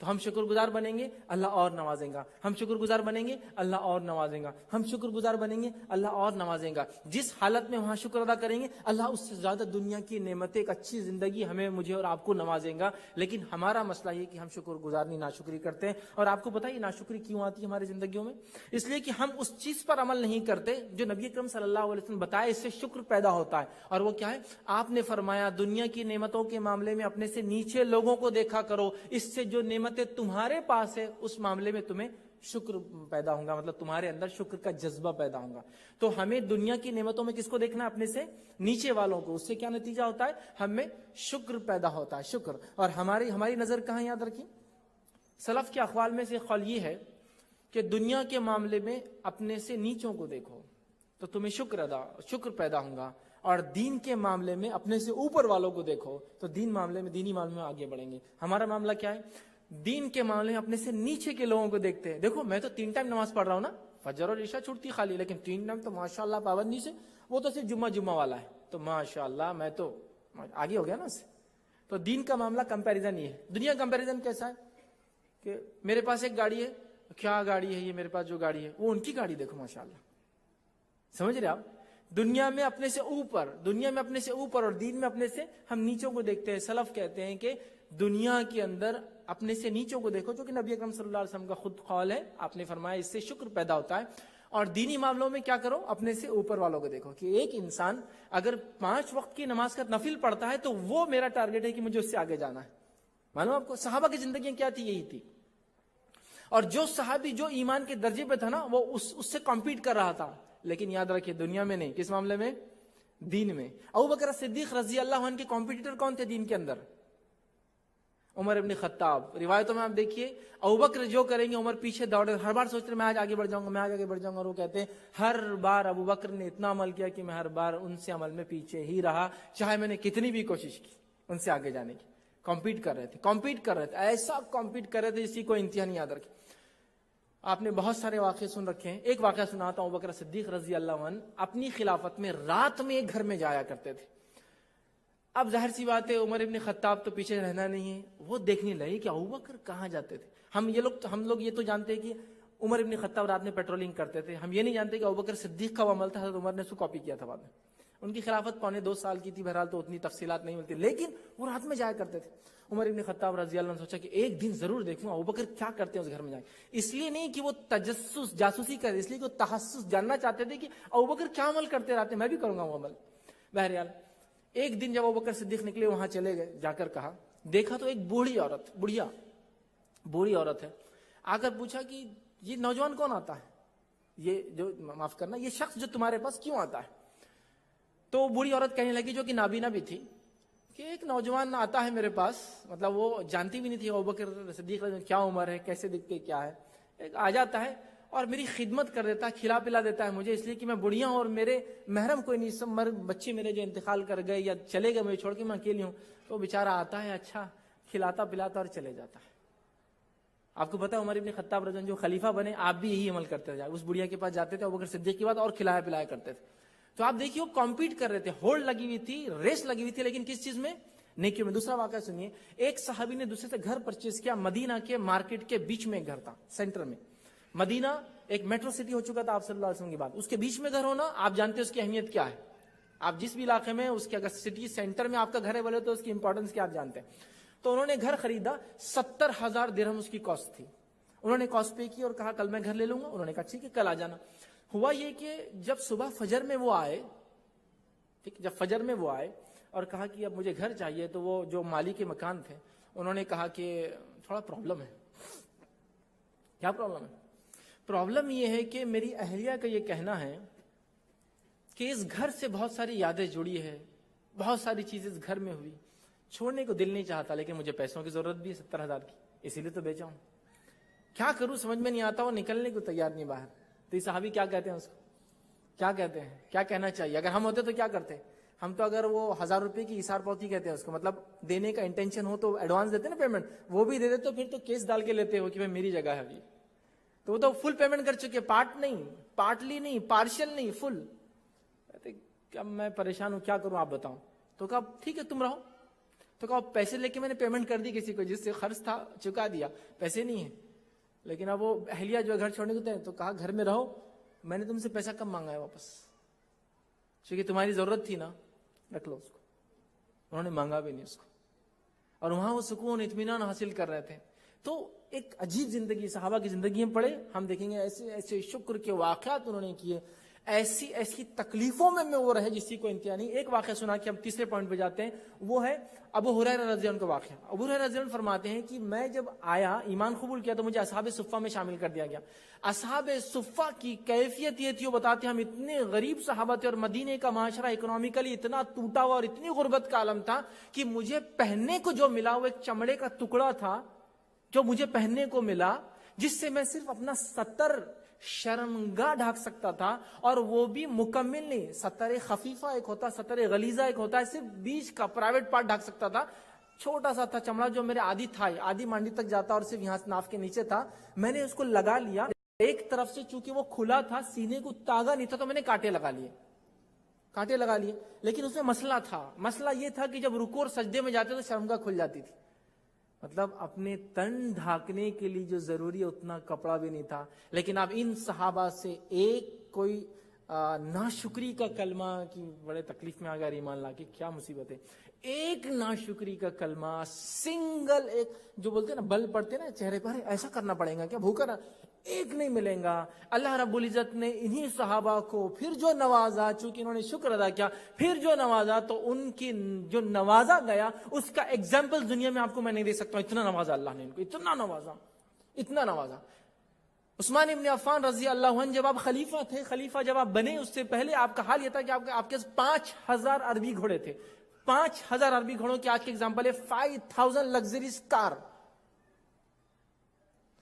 تو ہم شکر گزار بنیں گے، اللہ اور نوازیں گا. ہم شکر گزار بنیں گے، اللہ اور نوازیں گا. ہم شکر گزار بنیں گے، اللہ اور نوازیں گا. جس حالت میں وہاں شکر ادا کریں گے، اللہ اس سے زیادہ دنیا کی نعمتیں، ایک اچھی زندگی ہمیں، مجھے اور آپ کو نوازیں گا. لیکن ہمارا مسئلہ یہ کہ ہم شکر گزار نہیں، ناشکری کرتے ہیں. اور آپ کو پتہ ہے یہ ناشکری کیوں آتی ہے ہماری زندگیوں میں؟ اس لیے کہ ہم اس چیز پر عمل نہیں کرتے جو نبی اکرم صلی اللہ علیہ وسلم بتایا، اس سے شکر پیدا ہوتا ہے. اور وہ کیا ہے؟ آپ نے فرمایا دنیا کی نعمتوں کے معاملے میں اپنے سے نیچے لوگوں کو دیکھا کرو، اس سے جو نعمتیں تمہارے پاس ہے اس معاملے میں تمہیں شکر پیدا ہوگا، مطلب تمہارے اندر شکر کا جذبہ پیدا ہوگا. تو ہمیں دنیا کی نعمتوں میں کس کو دیکھنا ہے؟ اپنے سے نیچے والوں کو. اس سے کیا نتیجہ ہوتا ہے؟ ہم میں شکر پیدا ہوتا ہے، شکر. اور ہماری نظر کہاں؟ یاد رکھیں، سلف کے اقوال میں سے ایک قول یہ ہے کہ دنیا کے معاملے میں اپنے سے نیچوں کو دیکھو تو تمہیں شکر پیدا ہوگا، اور دین کے معاملے میں اپنے سے اوپر والوں کو دیکھو تو دینی معاملے میں آگے بڑھیں گے. ہمارا معاملہ کیا ہے؟ دین کے معاملے میں اپنے سے نیچے کے لوگوں کو دیکھتے ہیں. دیکھو میں تو 3 ٹائم نماز پڑھ رہا ہوں نا، فجر اور عشاء چھوٹتی خالی، لیکن 3 ٹائم تو ماشاءاللہ پابندی سے. وہ تو صرف جمعہ والا ہے تو ماشاءاللہ میں تو آگے ہو گیا نا اس سے. تو دین کا معاملہ کمپیریزن یہ ہے. دنیا کمپیریزن کیسا ہے کہ میرے پاس ایک گاڑی ہے، کیا گاڑی ہے یہ؟ میرے پاس جو گاڑی ہے وہ ان کی گاڑی دیکھو ماشاءاللہ. سمجھ رہے آپ؟ دنیا میں اپنے سے اوپر اور دین میں اپنے سے ہم نیچوں کو دیکھتے ہیں. سلف کہتے ہیں کہ دنیا کے اندر اپنے سے نیچوں کو دیکھو، جو کہ نبی اکرم صلی اللہ علیہ وسلم کا خود قول ہے. آپ نے فرمایا اس سے شکر پیدا ہوتا ہے. اور دینی معاملوں میں کیا کرو؟ اپنے سے اوپر والوں کو دیکھو. کہ ایک انسان اگر 5 وقت کی نماز کا نفل پڑھتا ہے تو وہ میرا ٹارگٹ ہے کہ مجھے اس سے آگے جانا ہے. معلوم آپ کو صحابہ کی زندگیاں کیا تھی؟ یہی تھی. اور جو صحابی جو ایمان کے درجے پہ تھا نا، وہ اس سے کمپیٹ کر رہا تھا. لیکن یاد رکھیے دنیا میں نہیں، کس معاملے میں؟ دین میں. ابوبکر صدیق رضی اللہ عنہ کے کمپیٹیٹر کون تھے دین کے اندر؟ عمر ابن خطاب. روایتوں میں آپ دیکھیے ابوبکر جو کریں گے عمر پیچھے دوڑے، ہر بار سوچتے میں آج آگے بڑھ جاؤں گا. اور وہ کہتے ہیں ہر بار ابوبکر نے اتنا عمل کیا کہ میں ہر بار ان سے عمل میں پیچھے ہی رہا، چاہے میں نے کتنی بھی کوشش کی ان سے آگے جانے کی. کمپیٹ کر رہے تھے ایسا کمپیٹ کر رہے تھے جس کی کوئی انتہا نہیں. یاد رکھیں آپ نے بہت سارے واقعے سن رکھے ہیں. ایک واقعہ سناتا ہوں. ابوبکر صدیق رضی اللہ عنہ اپنی خلافت میں رات میں ایک گھر میں جایا کرتے تھے. اب ظاہر سی بات ہے عمر ابن خطاب تو پیچھے رہنا نہیں ہے، وہ دیکھنے لگے کہ ابوبکر کہاں جاتے تھے. ہم لوگ یہ تو جانتے ہیں کہ عمر ابن خطاب رات میں پیٹرولنگ کرتے تھے. ہم یہ نہیں جانتے کہ ابوبکر صدیق کا وہ عمل تھا، حضرت عمر نے اس کو کاپی کیا تھا بعد میں. ان کی خلافت 2.25 سال کی تھی، بہرحال تو اتنی تفصیلات نہیں ملتی، لیکن وہ رات میں جایا کرتے تھے. عمر ابن خطاب رضی اللہ عنہ نے سوچا کہ ایک دن ضرور دیکھوں ابوبکر کیا کرتے ہیں اس گھر میں جا کے. اس لیے نہیں کہ وہ جاسوسی کرے، اس لیے کہ وہ تحسس جاننا چاہتے تھے کہ ابوبکر کیا عمل کرتے رہتے ہیں، میں بھی کروں گا وہ عمل. بہرحال ایک دن جب ابوبکر صدیق نکلے، وہاں چلے گئے، جا کر کہا، دیکھا تو ایک بوڑھی عورت ہے. آ کر پوچھا کہ یہ نوجوان کون آتا ہے، یہ جو معاف کرنا یہ شخص جو تمہارے پاس کیوں آتا ہے؟ تو بوڑھی عورت کہنے لگی، جو کہ نابینا بھی تھی، کہ ایک نوجوان آتا ہے میرے پاس. مطلب وہ جانتی بھی نہیں تھی ابوبکر صدیق کیا عمر ہے، کیسے دکھتے کیا ہے. ایک آ جاتا ہے اور میری خدمت کر دیتا ہے، کھلا پلا دیتا ہے مجھے، اس لیے کہ میں بڑھیا ہوں اور میرے محرم کوئی نہیں، سب بچے میرے جو انتقال کر گئے یا چلے گئے مجھے چھوڑ کے، میں اکیلی ہوں. تو وہ بیچارہ آتا ہے، اچھا کھلاتا پلاتا اور چلے جاتا ہے. آپ کو پتا ہے عمر ابن خطاب رضی اللہ عنہ جو خلیفہ بنے، آپ بھی یہی عمل کرتے تھے. اس بڑھیا کے پاس جاتے تھے ابوبکر صدیق کے بعد اور کھلایا پلایا کرتے تھے. تو آپ دیکھیے وہ کمپیٹ کر رہے تھے، ہولڈ لگی ہوئی تھی، ریس لگی ہوئی تھی، لیکن کس چیز میں؟ نیکیوں میں. دوسرا واقعہ سنیے. ایک صحابی نے دوسرے سے گھر پرچیز کیا. مدینہ کے مارکیٹ کے بیچ میں ایک گھر تھا، سینٹر میں. مدینہ ایک میٹرو سٹی ہو چکا تھا آپ صلی اللہ علیہ وسلم کے بعد. اس کے بیچ میں گھر ہونا، آپ جانتے ہیں اس کی اہمیت کیا ہے. آپ جس بھی علاقے میں اس کے اگر سٹی سینٹر میں آپ کا گھر ہے بولے تو اس کی امپورٹنس کیا آپ جانتے ہیں. تو انہوں نے گھر خریدا، 70,000 درہم اس کی کاسٹ تھی. انہوں نے کاسٹ پے کی اور کہا کل میں گھر لے لوں گا. انہوں نے کہا ٹھیک ہے کل آ جانا. ہوا یہ کہ جب صبح فجر میں وہ آئے، جب فجر میں وہ آئے اور کہا کہ اب مجھے گھر چاہیے، تو وہ جو مالی کے مکان تھے انہوں نے کہا کہ تھوڑا پرابلم ہے. کیا پرابلم ہے؟ پرابلم یہ ہے کہ میری اہلیہ کا یہ کہنا ہے کہ اس گھر سے بہت ساری یادیں جڑی ہے، بہت ساری چیزیں اس گھر میں ہوئی، چھوڑنے کو دل نہیں چاہتا، لیکن مجھے پیسوں کی ضرورت بھی ہے 70,000 کی، اسی لیے تو بیچا ہوں. کیا کروں سمجھ میں نہیں آتا، وہ نکلنے کو تیار نہیں باہر. تو یہ صحابی کیا کہتے ہیں اس کو؟ کیا کہتے ہیں؟ کیا کہنا چاہیے؟ اگر ہم ہوتے تو کیا کرتے؟ ہم تو اگر وہ 1,000 روپے کی ایثار پوتی کہتے ہیں اس کو، مطلب دینے کا انٹینشن ہو تو ایڈوانس دیتے نا پیمنٹ، وہ بھی دے دیتے تو پھر تو کیس ڈال کے لیتے ہو کہ بھائی میری جگہ ہے ابھی. تو وہ تو فل پیمنٹ کر چکے، پارٹ نہیں، پارٹلی نہیں، پارشل نہیں، فل. اب میں پریشان ہوں، کیا کروں آپ بتاؤ. تو کہا ٹھیک ہے تم رہو. تو کہا پیسے لے کے میں نے پیمنٹ کر دی کسی کو، جس سے خرچ تھا چکا دیا، پیسے نہیں ہیں. لیکن اب وہ اہلیہ جو گھر چھوڑنے کو تھے تو کہا گھر میں رہو، میں نے تم سے پیسہ کم مانگا ہے واپس، کیونکہ تمہاری ضرورت تھی نا، رکھ لو اس کو. انہوں نے مانگا بھی نہیں اس کو، اور وہاں وہ سکون اطمینان حاصل کر رہے تھے. تو ایک عجیب زندگی صحابہ کی زندگی میں پڑھے ہم دیکھیں گے، ایسے ایسے شکر کے واقعات انہوں نے کیے، ایسی ایسی تکلیفوں میں وہ رہے جس کی کوئی انتہا نہیں. ایک واقعہ سنا کہ ہم تیسرے پوائنٹ پہ جاتے ہیں، وہ ہے ابو ہریرہ رضی اللہ عنہ کا واقعہ. ابو ہریرہ رضی اللہ عنہ فرماتے ہیں کہ میں جب آیا ایمان قبول کیا تو مجھے اصحاب صفہ میں شامل کر دیا گیا. اصحاب صفہ کی کیفیت یہ تھی، وہ بتاتے ہیں ہم اتنے غریب صحابہ تھے اور مدینے کا معاشرہ اکنومیکلی اتنا ٹوٹا ہوا اور اتنی غربت کا عالم تھا کہ مجھے پہننے کو جو ملا وہ ایک چمڑے کا ٹکڑا تھا جو مجھے پہننے کو ملا، جس سے میں صرف اپنا ستر شرمگاہ ڈھانک سکتا تھا، اور وہ بھی مکمل نہیں. ستر خفیفہ ایک ہوتا، ستر غلیظہ ایک ہوتا ہے، صرف بیچ کا پرائیویٹ پارٹ ڈھانک سکتا تھا. چھوٹا سا تھا چمڑا جو میرے آدھی تھا، آدھی مانڈی تک جاتا اور صرف یہاں ناف کے نیچے تھا. میں نے اس کو لگا لیا ایک طرف سے، چونکہ وہ کھلا تھا، سینے کو تاگا نہیں تھا، تو میں نے کانٹے لگا لیے. لیکن اس میں مسئلہ تھا. مسئلہ یہ تھا کہ جب رکوع اور سجدے میں جاتے تو شرمگاہ کھل جاتی تھی. مطلب اپنے تن ڈھانکنے کے لیے جو ضروری ہے اتنا کپڑا بھی نہیں تھا. لیکن اب ان صحابہ سے ایک کوئی ناشکری کا کلمہ، کی بڑے تکلیف میں آ گیا ایمان لا کے، کیا مصیبت ہے. ایک ناشکری کا کلمہ سنگل، ایک جو بولتے ہیں نا بل پڑتے نا چہرے پر، ایسا کرنا پڑے گا کیا، بھوکا ایک نہیں ملیں گا. اللہ رب العزت نے انہی صحابہ کو پھر جو نوازا، چونکہ انہوں نے شکر ادا کیا، پھر جو نوازا، تو ان کی جو نوازا گیا اس کا ایگزامپل دنیا میں آپ کو میں نہیں دے سکتا ہوں. اتنا نوازا اللہ نے ان کو، اتنا نوازا. عثمان ابن عفان رضی اللہ عنہ جب آپ خلیفہ تھے، خلیفہ جب آپ بنے اس سے پہلے آپ کا حال یہ تھا کہ آپ کے 5000 عربی گھوڑے تھے. 5000 عربی گھوڑوں کی آج کی ایگزامپل ہے 5000 لگژریز کار،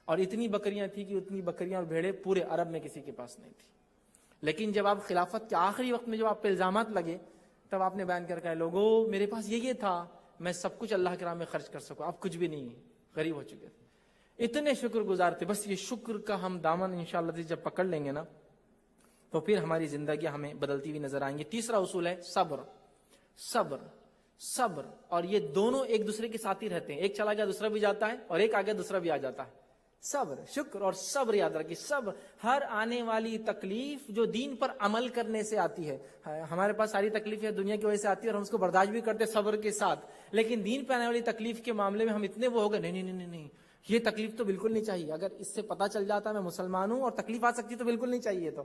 اور اتنی بکریاں تھی کہ اتنی بکریاں اور بھیڑے پورے عرب میں کسی کے پاس نہیں تھی. لیکن جب آپ خلافت کے آخری وقت میں جب آپ پہ الزامات لگے، تب آپ نے بیان کر کے لوگوں میرے پاس یہ تھا، میں سب کچھ اللہ کے راہ میں خرچ کر سکوں، اب کچھ بھی نہیں ہے، غریب ہو چکے تھے. اتنے شکر گزار تھے. بس یہ شکر کا ہم دامن انشاءاللہ جب پکڑ لیں گے نا تو پھر ہماری زندگی ہمیں بدلتی ہوئی نظر آئیں گی. تیسرا اصول ہے صبر. اور یہ دونوں ایک دوسرے کے ساتھ ہی رہتے ہیں. ایک چلا گیا دوسرا بھی جاتا ہے، اور ایک آ گیا دوسرا بھی آ جاتا ہے. صبر، شکر اور صبر یاد رکھیے. صبر، ہر آنے والی تکلیف جو دین پر عمل کرنے سے آتی ہے، ہمارے پاس ساری تکلیفیں دنیا کی وجہ سے آتی ہے اور ہم اس کو برداشت بھی کرتے صبر کے ساتھ، لیکن دین پہ آنے والی تکلیف کے معاملے میں ہم اتنے وہ ہو گئے نہیں، یہ تکلیف تو بالکل نہیں چاہیے. اگر اس سے پتہ چل جاتا میں مسلمان ہوں اور تکلیف آ سکتی تو بالکل نہیں چاہیے. تو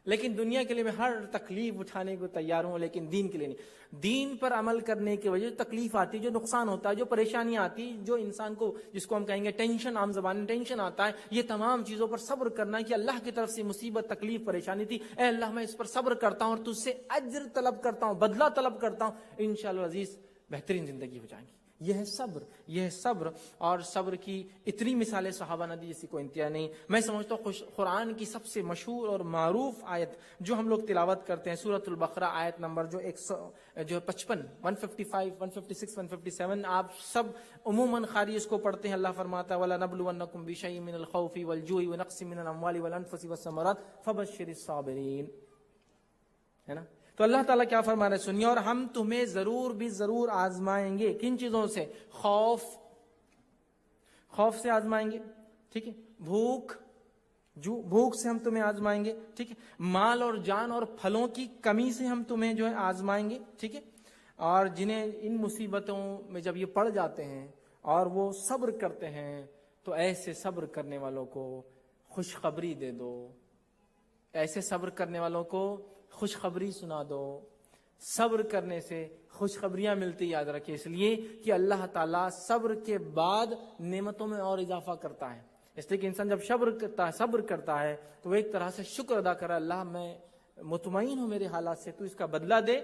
لیکن دنیا کے لیے میں ہر تکلیف اٹھانے کو تیار ہوں، لیکن دین کے لیے نہیں. دین پر عمل کرنے کی وجہ سے تکلیف آتی، جو نقصان ہوتا ہے، جو پریشانیاں آتی، جو انسان کو جس کو ہم کہیں گے ٹینشن، عام زبان میں ٹینشن آتا ہے، یہ تمام چیزوں پر صبر کرنا ہے کہ اللہ کی طرف سے مصیبت، تکلیف، پریشانی تھی، اے اللہ میں اس پر صبر کرتا ہوں اور تجھ سے اجر طلب کرتا ہوں، بدلہ طلب کرتا ہوں، انشاءاللہ عزیز بہترین زندگی ہو جائیں گی. یہ ہے صبر. اور صبر کی اتنی مثالیں صحابہ نے دی جیسی کوئی انتہا نہیں. میں سمجھتا ہوں قرآن کی سب سے مشہور اور معروف آیت جو ہم لوگ تلاوت کرتے ہیں، سورۃ البقرہ آیت نمبر جو 55، 155، 156، 157، آپ سب عموماً خاری اس کو پڑھتے ہیں. اللہ فرماتا ہے وَلَنَبْلُوَنَّكُمْ بِشَيْءٍ مِّنَ الْخَوْفِ وَالْجُوعِ وَنَقْصٍ مِّنَ الْأَمْوَالِ وَالْأَنفُسِ وَالثَّمَرَاتِ فَبَشِّرِ الصَّابِرِينَ. ہے نا؟ تو اللہ تعالیٰ کیا فرما رہے ہیں سنیے. اور ہم تمہیں ضرور آزمائیں گے. کن چیزوں سے؟ خوف سے آزمائیں گے، ٹھیک ہے. بھوک سے ہم تمہیں آزمائیں گے، ٹھیک ہے. مال اور جان اور پھلوں کی کمی سے ہم تمہیں جو ہے آزمائیں گے، ٹھیک ہے. اور جنہیں ان مصیبتوں میں جب یہ پڑ جاتے ہیں اور وہ صبر کرتے ہیں تو ایسے صبر کرنے والوں کو خوشخبری دے دو. ایسے صبر کرنے والوں کو خوشخبری سنا دو. صبر کرنے سے خوشخبریاں ملتی، یاد رکھیں، اس لیے کہ اللہ تعالیٰ صبر کے بعد نعمتوں میں اور اضافہ کرتا ہے. اس لیے کہ انسان جب صبر کرتا ہے تو وہ ایک طرح سے شکر ادا کر رہا ہے، اللہ میں مطمئن ہوں میرے حالات سے، تو اس کا بدلہ دے.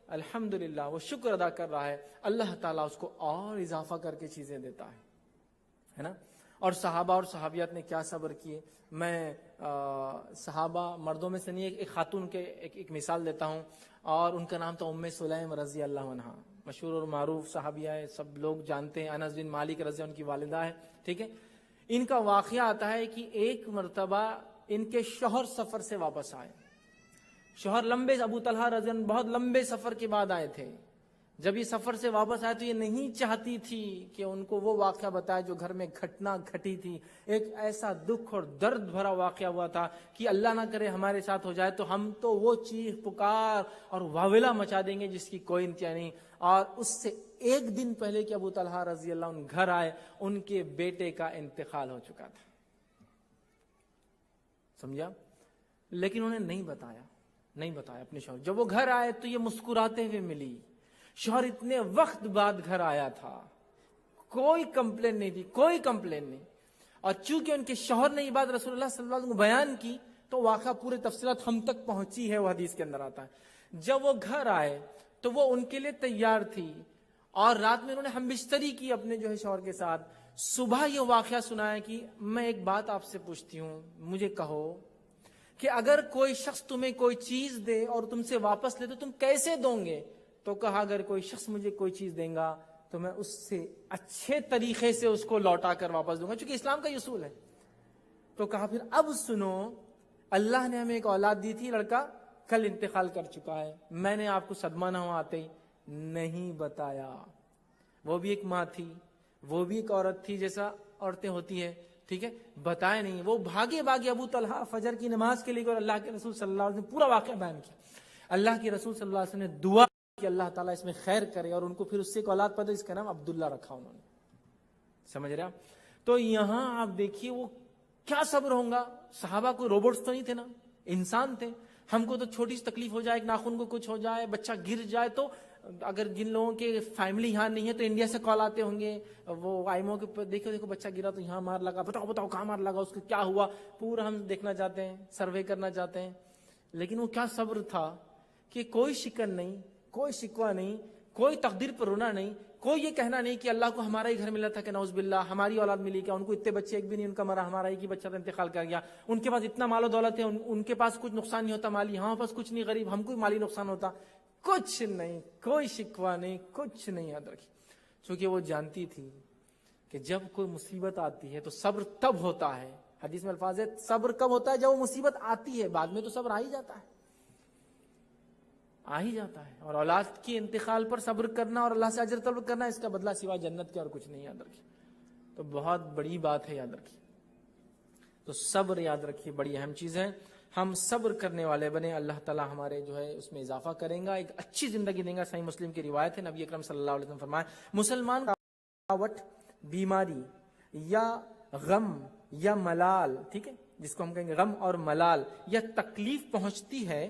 الحمدللہ وہ شکر ادا کر رہا ہے، اللہ تعالیٰ اس کو اور اضافہ کر کے چیزیں دیتا ہے نا. اور صحابہ اور صحابیات نے کیا صبر کیے. میں صحابہ مردوں میں سے نہیں، ایک خاتون کے ایک مثال دیتا ہوں، اور ان کا نام تھا ام سلیم رضی اللہ عنہا. مشہور اور معروف صحابیہ ہے، سب لوگ جانتے ہیں. انس بن مالک رضی اللہ عنہ کی والدہ ہے، ٹھیک ہے. ان کا واقعہ آتا ہے کہ ایک مرتبہ ان کے شوہر سفر سے واپس آئے. شوہر ابو طلحہ رضی اللہ عنہ بہت لمبے سفر کے بعد آئے تھے. جب یہ سفر سے واپس آئے تو یہ نہیں چاہتی تھی کہ ان کو وہ واقعہ بتائے جو گھر میں گھٹنا گھٹی تھی. ایک ایسا دکھ اور درد بھرا واقعہ ہوا تھا کہ اللہ نہ کرے ہمارے ساتھ ہو جائے تو ہم تو وہ چیخ پکار اور واویلا مچا دیں گے جس کی کوئی انتہا نہیں. اور اس سے ایک دن پہلے کہ ابو طلحہ رضی اللہ عنہ گھر آئے ان کے بیٹے کا انتقال ہو چکا تھا. سمجھا؟ لیکن انہیں نہیں بتایا اپنے شوہر. جب وہ گھر آئے تو یہ مسکراتے ہوئے ملی. شوہر اتنے وقت بعد گھر آیا تھا, کوئی کمپلین نہیں. اور چونکہ ان کے شوہر نے یہ بات رسول اللہ صلی اللہ علیہ وسلم کو بیان کی تو واقعہ پورے تفصیلات ہم تک پہنچی ہے, وہ حدیث کے اندر آتا ہے. جب وہ گھر آئے تو وہ ان کے لیے تیار تھی اور رات میں انہوں نے ہم بستری کی اپنے جو ہے شوہر کے ساتھ. صبح یہ واقعہ سنایا کہ میں ایک بات آپ سے پوچھتی ہوں, مجھے کہو کہ اگر کوئی شخص تمہیں کوئی چیز دے اور تم سے واپس لے تو تم کیسے دو گے؟ تو کہا اگر کوئی شخص مجھے کوئی چیز دیں گا تو میں اس سے اچھے طریقے سے اس کو لوٹا کر واپس دوں گا, چونکہ اسلام کا یہ اصول ہے. تو کہا پھر اب سنو, اللہ نے ہمیں ایک اولاد دی تھی, لڑکا کل انتقال کر چکا ہے, میں نے آپ کو صدمہ نہ ہو آتے ہی نہیں بتایا. وہ بھی ایک ماں تھی, وہ بھی ایک عورت تھی جیسا عورتیں ہوتی ہیں, ٹھیک ہے, بتائے نہیں. وہ بھاگے ابو طلحہ فجر کی نماز کے لیے اور اللہ کے رسول صلی اللہ علیہ وسلم نے پورا واقعہ بیان کیا. اللہ کے رسول صلی اللہ علیہ وسلم نے دعا کہ اللہ تعالیٰ اس میں خیر کرے, اور ان کو پھر اس سے ایک اولاد پیدا, اس کا نام عبداللہ رکھا انہوں نے. سمجھ رہے آپ؟ تو یہاں آپ دیکھیے وہ کیا صبر ہوگا. صحابہ کوئی روبوٹس تو نہیں تھے نا, انسان تھے. ہم کو تو چھوٹی سی تکلیف ہو جائے, ایک ناخن کو کچھ ہو جائے, بچہ گر جائے, تو اگر جن لوگوں کے فیملی یہاں نہیں ہے تو انڈیا سے کال آتے ہوں گے, وہ آئیمو کے دیکھو بچہ گرا تو یہاں مار لگا, بتاؤ کہاں مار لگا, اس کو کیا ہوا, پورا ہم دیکھنا چاہتے ہیں, سروے کرنا چاہتے ہیں. لیکن وہ کیا صبر تھا کہ کوئی شکن نہیں, کوئی شکوہ نہیں, کوئی تقدیر پر رونا نہیں, کوئی یہ کہنا نہیں کہ اللہ کو ہمارا ہی گھر ملا تھا کہ نعوذ باللہ ہماری اولاد ملی کیا, ان کو اتنے بچے ایک بھی نہیں ان کا مرا, ہمارا ایک ہی بچہ تو انتقال کر گیا. ان کے پاس اتنا مال و دولت ہے, ان کے پاس کچھ نقصان نہیں ہوتا مالی, ہمارے پاس کچھ نہیں, غریب, ہم کو مالی نقصان ہوتا, کچھ نہیں, کوئی شکوہ نہیں, کچھ نہیں. یاد رکھیے, چونکہ وہ جانتی تھی کہ جب کوئی مصیبت آتی ہے تو صبر تب ہوتا ہے. حدیث میں الفاظ ہے صبر کب ہوتا ہے؟ جب وہ مصیبت آتی ہے, بعد میں تو صبر آ ہی جاتا ہے. اور اولاد کی انتقال پر صبر کرنا اور اللہ سے اجر طلب کرنا, اس کا بدلہ سوا جنت کے اور کچھ نہیں. یاد رکھیے, تو بہت بڑی بات ہے, یاد رکھیے. تو صبر یاد رکھیے بڑی اہم چیز ہے. ہم صبر کرنے والے بنے, اللہ تعالیٰ ہمارے جو ہے اس میں اضافہ کریں گا, ایک اچھی زندگی دیں گا. صحیح مسلم کی روایت ہے, نبی اکرم صلی اللہ علیہ وسلم فرمایا, مسلمان کا رکاوٹ, بیماری یا غم یا ملال, ٹھیک ہے, جس کو ہم کہیں گے غم اور ملال یا تکلیف پہنچتی ہے,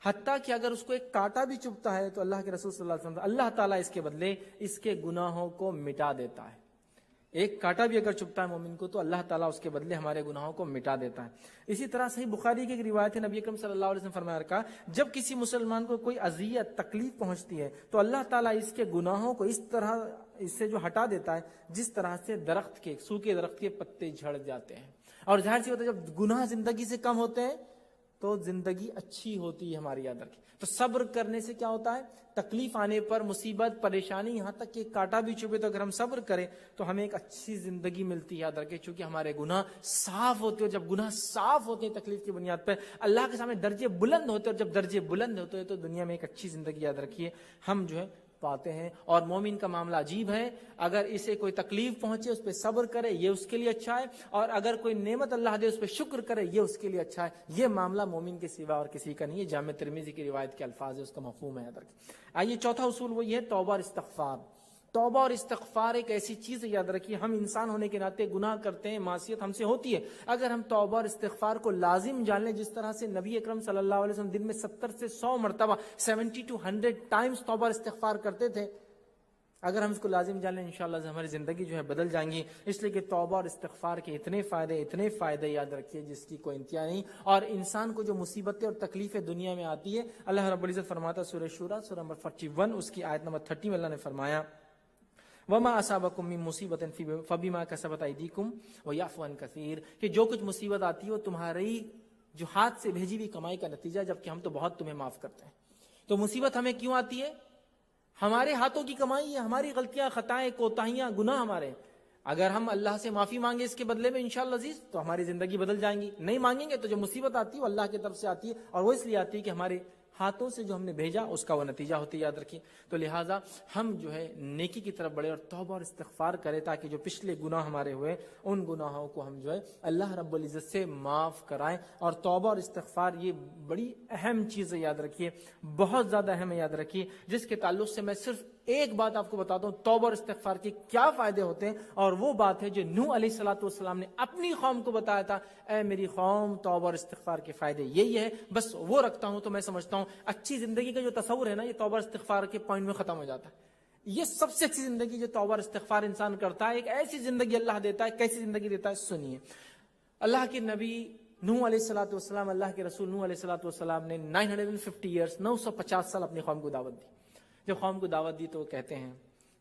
حتیٰ کہ اگر اس کو ایک کانٹا بھی چبھتا ہے تو اللہ کے رسول صلی اللہ علیہ وسلم اللہ تعالیٰ اس کے بدلے اس کے گناہوں کو مٹا دیتا ہے. ایک کانٹا بھی اگر چبھتا ہے مومن کو تو اللہ تعالیٰ اس کے بدلے ہمارے گناہوں کو مٹا دیتا ہے. اسی طرح صحیح بخاری کی ایک روایت ہے, نبی اکرم صلی اللہ علیہ وسلم فرمایا رکھا, جب کسی مسلمان کو کوئی اذیت تکلیف پہنچتی ہے تو اللہ تعالیٰ اس کے گناہوں کو اس طرح اس سے جو ہٹا دیتا ہے جس طرح سے درخت کے, سوکھے درخت کے پتے جھڑ جاتے ہیں. اور ظاہر سی ہوتا ہے جب گناہ زندگی سے کم ہوتے ہیں تو زندگی اچھی ہوتی ہے ہماری. یاد رکھیں, تو صبر کرنے سے کیا ہوتا ہے, تکلیف آنے پر, مصیبت, پریشانی, یہاں تک کہ کانٹا بھی چبھے تو اگر ہم صبر کریں تو ہمیں ایک اچھی زندگی ملتی ہے. یاد رکھیں, چونکہ ہمارے گناہ صاف ہوتے ہیں, جب گناہ صاف ہوتے ہیں تکلیف کی بنیاد پر اللہ کے سامنے درجے بلند ہوتے ہیں, اور جب درجے بلند ہوتے ہیں تو دنیا میں ایک اچھی زندگی, یاد رکھیے, ہم جو ہے پاتے ہیں. اور مومن کا معاملہ عجیب ہے, اگر اسے کوئی تکلیف پہنچے اس پہ صبر کرے یہ اس کے لیے اچھا ہے, اور اگر کوئی نعمت اللہ دے اس پہ شکر کرے یہ اس کے لیے اچھا ہے. یہ معاملہ مومن کے سوا اور کسی کا نہیں ہے. جامع ترمذی کی روایت کے الفاظ ہے, اس کا مفہوم ہے, یاد رکھیں. آئیے چوتھا اصول وہ یہ ہے توبہ اور استغفار. توبہ اور استغفار ایک ایسی چیز ہے, یاد رکھیے, ہم انسان ہونے کے ناطے گناہ کرتے ہیں, معصیت ہم سے ہوتی ہے. اگر ہم توبہ اور استغفار کو لازم جان لیں, جس طرح سے نبی اکرم صلی اللہ علیہ وسلم دن میں 70 سے 100 مرتبہ 70 to 100 ٹائمز توبہ اور استغفار کرتے تھے, اگر ہم اس کو لازم جان لیں انشاءاللہ ہماری زندگی جو ہے بدل جائیں گی. اس لیے کہ توبہ اور استغفار کے اتنے فائدے یاد رکھیے جس کی کوئی انتہا نہیں. اور انسان کو جو مصیبتیں اور تکلیفیں دنیا میں آتی ہے, اللہ رب العزت فرماتا ہے سورہ شورى سورہ نمبر 41 اس کی آیت نمبر 30 میں اللہ نے فرمایا, وَمَا أَصَابَكُم مِّن مُّصِيبَةٍ فَبِمَا كَسَبَتْ أَيْدِيكُمْ وَيَعْفُو عَن كَثِيرٍ, کہ جو کچھ مصیبت آتی ہے وہ تمہاری جو ہاتھ سے بھیجی ہوئی کمائی کا نتیجہ, جبکہ ہم تو بہت تمہیں معاف کرتے ہیں. تو مصیبت ہمیں کیوں آتی ہے؟ ہمارے ہاتھوں کی کمائی ہے, ہماری غلطیاں, خطائیں, کوتاہیاں, گناہ ہمارے. اگر ہم اللہ سے معافی مانگے اس کے بدلے میں انشاءاللہ عزیز تو ہماری زندگی بدل جائیں گی. نہیں مانگیں گے تو جو مصیبت آتی ہے وہ اللہ کی طرف سے آتی ہے, اور وہ اس لیے آتی ہے کہ ہمارے ہاتھوں سے جو ہم نے بھیجا اس کا وہ نتیجہ ہوتی ہے، یاد رکھیے۔ تو لہٰذا ہم جو ہے نیکی کی طرف بڑھے اور توبہ اور استغفار کریں، تاکہ جو پچھلے گناہ ہمارے ہوئے ان گناہوں کو ہم جو ہے اللہ رب العزت سے معاف کرائیں۔ اور توبہ اور استغفار یہ بڑی اہم چیز ہے، یاد رکھیے، بہت زیادہ اہم ہے، یاد رکھیے، جس کے تعلق سے میں صرف ایک بات آپ کو بتاتا ہوں، توبہ اور استغفار کے کیا فائدے ہوتے ہیں، اور وہ بات ہے جو نوح علیہ السلام نے اپنی قوم کو بتایا تھا، اے میری قوم، توبہ اور استغفار کے فائدے یہی ہے، بس وہ رکھتا ہوں تو میں سمجھتا ہوں اچھی زندگی کا جو تصور ہے نا، یہ توبہ اور استغفار کے پوائنٹ میں ختم ہو جاتا ہے۔ یہ سب سے اچھی زندگی جو توبہ اور استغفار انسان کرتا ہے، ایک ایسی زندگی اللہ دیتا ہے۔ کیسی زندگی دیتا ہے؟ سنیے، اللہ کے نبی نوح علیہ السلام، اللہ کے رسول نوح علیہ السلام نے 950 سال اپنی قوم کو دعوت دی۔ جب قوم کو دعوت دی تو وہ کہتے ہیں،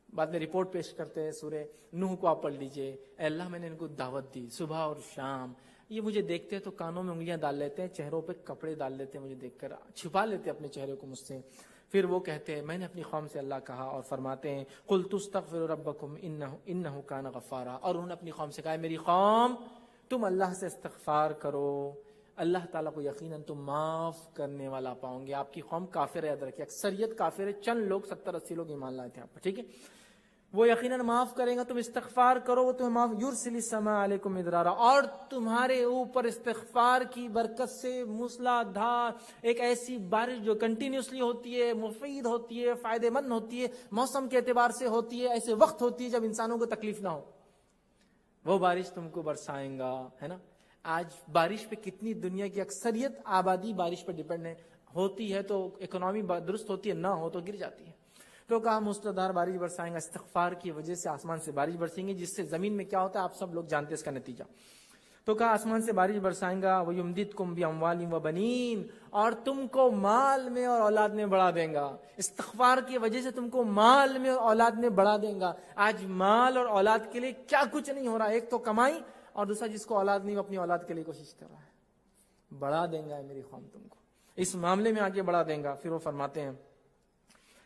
بعد میں رپورٹ پیش کرتے ہیں، سورہ نوح کو آپ پڑھ لیجئے، اے اللہ میں نے ان کو دعوت دی صبح اور شام، یہ مجھے دیکھتے ہیں تو کانوں میں انگلیاں ڈال لیتے ہیں، چہروں پہ کپڑے ڈال لیتے ہیں، مجھے دیکھ کر چھپا لیتے ہیں اپنے چہرے کو مجھ سے۔ پھر وہ کہتے ہیں، میں نے اپنی قوم سے اللہ کہا، اور فرماتے ہیں قُلْتُ اسْتَغْفِرُوا رَبَّكُمْ إِنَّهُ كَانَ غَفَّارًا، اور انہوں نے اپنی قوم سے کہا، میری قوم تم اللہ سے استغفار کرو، اللہ تعالیٰ کو یقیناً تم معاف کرنے والا پاؤں گے۔ آپ کی قوم کافر ہے، یاد رکھیے، اکثریت کافر ہے، چند لوگ 70-80 لوگ ایمان لائے تھے آپ پر، ٹھیک ہے؟ وہ یقیناً معاف کرے گا، تم استغفار کرو، وہ تمہیں معاف، یرسل السماء علیکم مدرارا، اور تمہارے اوپر استغفار کی برکت سے موسلا دھار ایک ایسی بارش جو کنٹینیوسلی ہوتی ہے، مفید ہوتی ہے، فائدہ مند ہوتی ہے، موسم کے اعتبار سے ہوتی ہے، ایسے وقت ہوتی ہے جب انسانوں کو تکلیف نہ ہو، وہ بارش تم کو برسائیں گا، ہے نا؟ آج بارش پہ کتنی دنیا کی اکثریت آبادی بارش پہ ڈیپینڈ ہے، ہوتی ہے تو اکنامی درست ہوتی ہے، نہ ہو تو گر جاتی ہے۔ تو کہا موسلادھار بارش برسائیں گا، استغفار کی وجہ سے آسمان سے بارش برسیں گی، جس سے زمین میں کیا ہوتا ہے آپ سب لوگ جانتے ہیں اس کا نتیجہ۔ تو کہا آسمان سے بارش برسائیں گا، وَيُمْدِدْكُمْ بِأَمْوَالٍ وَبَنِينَ، اور تم کو مال میں اور اولاد میں بڑھا دیں گا، استغفار کی وجہ سے تم کو مال میں اور اولاد میں بڑھا دیں گا۔ آج مال اور اولاد کے لیے کیا کچھ نہیں ہو رہا، ایک تو کمائی، اور دوسرا جس کو اولاد نہیں وہ اپنی اولاد کے لیے کوشش کر رہا ہے۔ بڑھا دیں گا میری قوم تم کو، اس معاملے میں آگے بڑھا دیں گا۔ پھر وہ فرماتے ہیں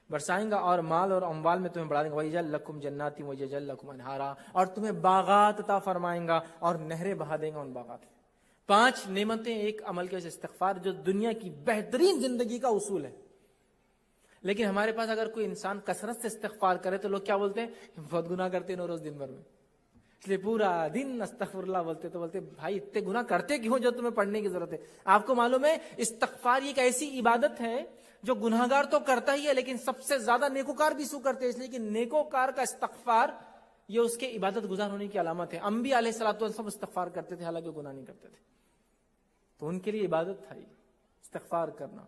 برسائیں گا اور مال اور اموال میں تمہیں بڑھا دیں گا، وَيَجْعَلْ لَكُمْ جَنَّاتٍ وَيَجْعَلْ لَكُمْ أَنْهَارًا، اور تمہیں باغات عطا فرمائیں گا اور نہریں بہا دیں گا ان باغات میں۔ 5 نعمتیں ایک عمل کے وجہ سے، استغفار جو دنیا کی بہترین زندگی کا اصول ہے۔ لیکن ہمارے پاس اگر کوئی انسان کثرت سے استغفار کرے تو لوگ کیا بولتے ہیں؟ بہت گناہ کرتے ہیں روز دن بھر میں، اس لیے پورا دن استغفر اللہ بولتے، تو بولتے بھائی اتنے گناہ کرتے کیوں جو تمہیں پڑھنے کی ضرورت ہے؟ آپ کو معلوم ہے استغفار ایک ایسی عبادت ہے جو گناہگار تو کرتا ہی ہے، لیکن سب سے زیادہ نیکوکار بھی سو کرتے ہیں، اس لیے کہ نیکوکار کا استغفار یہ اس کے عبادت گزار ہونے کی علامت ہے۔ انبیاء علیہ الصلوۃ والسلام استغفار کرتے تھے حالانکہ گناہ نہیں کرتے تھے، تو ان کے لیے عبادت تھا یہ استغفار کرنا۔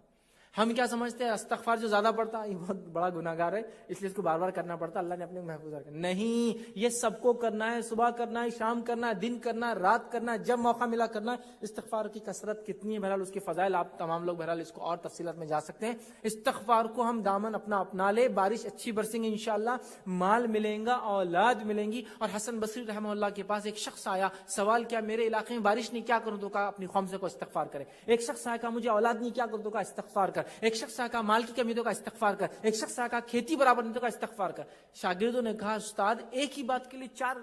ہم کیا سمجھتے ہیں استغفار جو زیادہ پڑتا ہے یہ بہت بڑا گناہگار ہے، اس لیے اس کو بار بار کرنا پڑتا، اللہ نے اپنے محفوظ رکھا۔ نہیں، یہ سب کو کرنا ہے، صبح کرنا ہے، شام کرنا ہے، دن کرنا ہے، رات کرنا ہے، جب موقع ملا کرنا ہے۔ استغفار کی کثرت کتنی ہے، بہرحال اس کے فضائل آپ تمام لوگ بہرحال اس کو اور تفصیلات میں جا سکتے ہیں۔ استغفار کو ہم دامن اپنا اپنا لے، بارش اچھی برسیں گے انشاءاللہ، مال ملیں گا، اولاد ملیں گی۔ اور حسن بصری رحمہ اللہ کے پاس ایک شخص آیا، سوال کیا میرے علاقے میں بارش نہیں، کیا کروں؟ تو کہا اپنی قوم سے کو استغفار کرے۔ ایک شخص آیا کہا مجھے اولاد نہیں، کیا کروں؟ تو کہا استغفار کر۔ ایک شخص آیا مال کی کمی تو کا استغفار کر۔ ایک شخص آیا کہا کھیتی برابر نہیں تو کا استغفار کر۔ شاگردوں نے کہا استاد ایک ہی بات کے لیے چار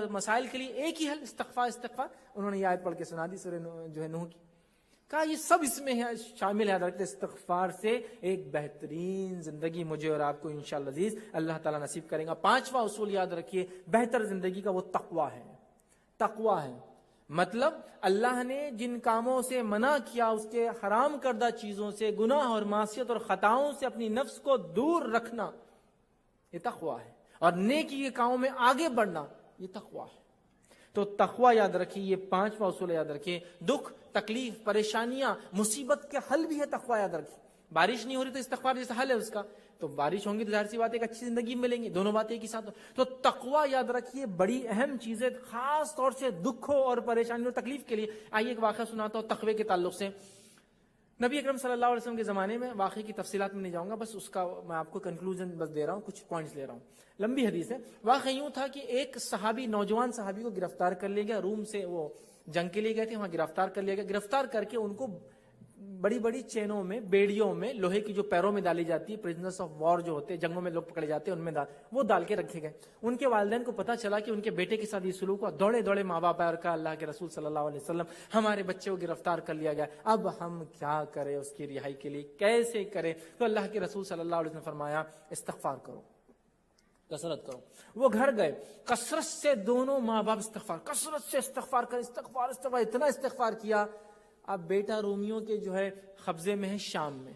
مسائل کے لیے ایک ہی حل، استغفار استغفار۔ انہوں نے یہ آیت پڑھ کے سنا دی سورہ جو ہے نوح کی، کہا یہ سب اس میں ہے شامل ہے۔ حضرت استغفار سے ایک بہترین زندگی مجھے اور آپ کو انشاءاللہ عزیز اللہ تعالیٰ نصیب کریں گا۔ 5واں اصول یاد رکھیے بہتر زندگی کا، وہ تقویٰ ہے۔ تقویٰ ہے مطلب اللہ نے جن کاموں سے منع کیا، اس کے حرام کردہ چیزوں سے، گناہ اور معصیت اور خطاؤں سے اپنی نفس کو دور رکھنا، یہ تقویٰ ہے۔ اور نیکی کے کاموں میں آگے بڑھنا، یہ تقویٰ ہے۔ تو تقویٰ یاد رکھیے، یہ 5واں اصول یاد رکھیے۔ دکھ، تکلیف، پریشانیاں، مصیبت کے حل بھی ہے تقویٰ، یاد رکھیے۔ بارش نہیں ہو رہی تو استغفار جیسا حل ہے اس کا، تو بارش ہوں گی تو ظاہر سی بات ہے ایک اچھی زندگی ملیں گی، دونوں باتیں ایک ہی ساتھ۔ تو تقویٰ یاد رکھیے بڑی اہم چیز ہے، خاص طور سے دکھوں اور پریشانیوں اور تکلیف کے لیے۔ آئیے ایک واقعہ سناتا ہوں تقوی کے تعلق سے۔ نبی اکرم صلی اللہ علیہ وسلم کے زمانے میں، واقعے کی تفصیلات میں نہیں جاؤں گا، بس اس کا میں آپ کو کنکلوژن بس دے رہا ہوں، کچھ پوائنٹس لے رہا ہوں، لمبی حدیث ہے۔ واقعہ یوں تھا کہ ایک صحابی، نوجوان صحابی کو گرفتار کر لیا گیا، روم سے وہ جنگ کے لیے گئے تھے، وہاں گرفتار کر لیا گیا۔ گرفتار کر کے ان کو بڑی بڑی چینوں میں، بیڑیوں میں، لوہے کی جو پیروں میں ڈالی جاتی ہے، پرزنرز آف وار جو ہوتے ہیں، جنگوں میں لوگ پکڑے جاتے ہیں، ان میں وہ ڈال کے رکھے گئے. ان کے والدین کو پتا چلا کہ ان کے بیٹے کے ساتھ یہ سلوک ہوا. دوڑے دوڑے ماں باپ آئے اور کہا اللہ کے رسول صلی اللہ علیہ وسلم ہمارے بچے کو گرفتار کر لیا گیا، اب ہم کیا کریں اس کی رہائی کے لیے، کیسے کریں؟ تو اللہ کے رسول صلی اللہ علیہ وسلم نے فرمایا استغفار کرو، کثرت کرو. وہ گھر گئے، کثرت سے دونوں ماں باپ استغفار، کثرت سے استغفار کر، استغفار استغفار، اتنا استغفار کیا. اب بیٹا رومیوں کے جو ہے قبضے میں ہے شام میں.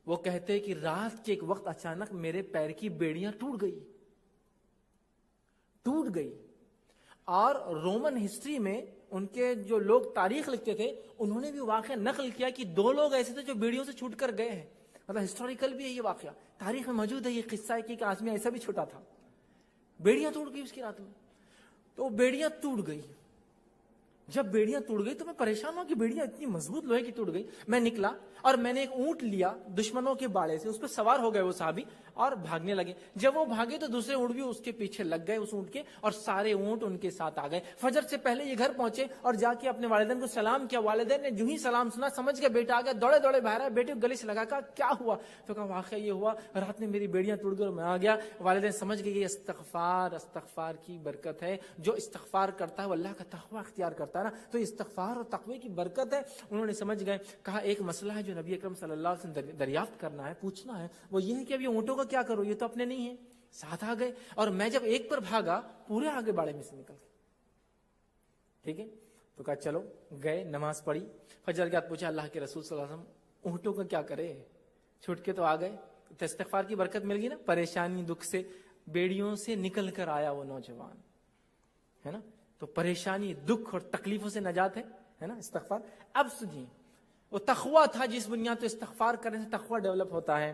وہ کہتے کہ رات کے ایک وقت اچانک میرے پیر کی بیڑیاں ٹوٹ گئی. اور رومن ہسٹری میں ان کے جو لوگ تاریخ لکھتے تھے انہوں نے بھی واقعہ نقل کیا کہ 2 لوگ ایسے تھے جو بیڑیوں سے چھوٹ کر گئے ہیں. مطلب ہسٹوریکل بھی ہے یہ واقعہ، تاریخ میں موجود ہے یہ قصہ ہے کہ ایک آدمی ایسا بھی چھوٹا تھا، بیڑیاں ٹوٹ گئی اس کی رات میں. تو بیڑیاں ٹوٹ گئی. جب بیڑیاں ٹوٹ گئی تو میں پریشان ہوا کہ بیڑیاں اتنی مضبوط لوہے کی ٹوٹ گئی. میں نکلا اور میں نے ایک اونٹ لیا دشمنوں کے باڑے سے، اس پہ سوار ہو گئے وہ صحابی اور بھاگنے لگے. جب وہ بھاگے تو دوسرے اونٹ بھی اس کے پیچھے لگ گئے اس اونٹ کے، اور سارے اونٹ ان کے ساتھ آ گئے. فجر سے پہلے یہ گھر پہنچے اور جا کے اپنے والدین کو سلام کیا. والدین نے جو ہی سلام سنا سمجھ کے بیٹا آ گیا، دوڑے دوڑے باہر آئے، بیٹے کو گلے سے لگا، کہا کیا ہوا؟ تو کہا واقعہ یہ ہوا، رات میں میری بیڑیاں ٹوٹ گئی اور میں آ گیا. والدین سمجھ گئے یہ استغفار کی برکت ہے. جو استغفار کرتا ہے وہ اللہ کا تقوی اختیار کرتا ہے نا، تو استغفار اور تقوی کی برکت ہے. انہوں نے سمجھ گئے. کہا ایک مسئلہ ہے جو نبی اکرم صلی اللہ علیہ وسلم دریافت کرنا ہے، پوچھنا ہے، وہ یہ ہے کہ اب یہ اونٹوں کا کیا کرو، یہ تو اپنے نہیں ہیں. ساتھ آ گئے اور میں جب ایک پر بھاگا پورے آگے باڑے میں سے نکل گئے. ٹھیک ہے، تو کہا چلو گئے، نماز پڑھی. فجر کے بعد پوچھا اللہ کے رسول صلی اللہ علیہ وسلم اونٹوں کا کیا کرے؟ چھوٹ کے تو آ گئے. تو استغفار کی برکت مل گئی نا. پریشانی دکھ سے بیڑیوں سے نکل کر آیا وہ نوجوان، ہے نا. تو پریشانی دکھ اور تکلیفوں سے نجات ہے نا استغفار. اب سنیے، وہ تقویٰ تھا جس بنیاد تو استغفار کرنے سے تقویٰ ڈیولپ ہوتا ہے.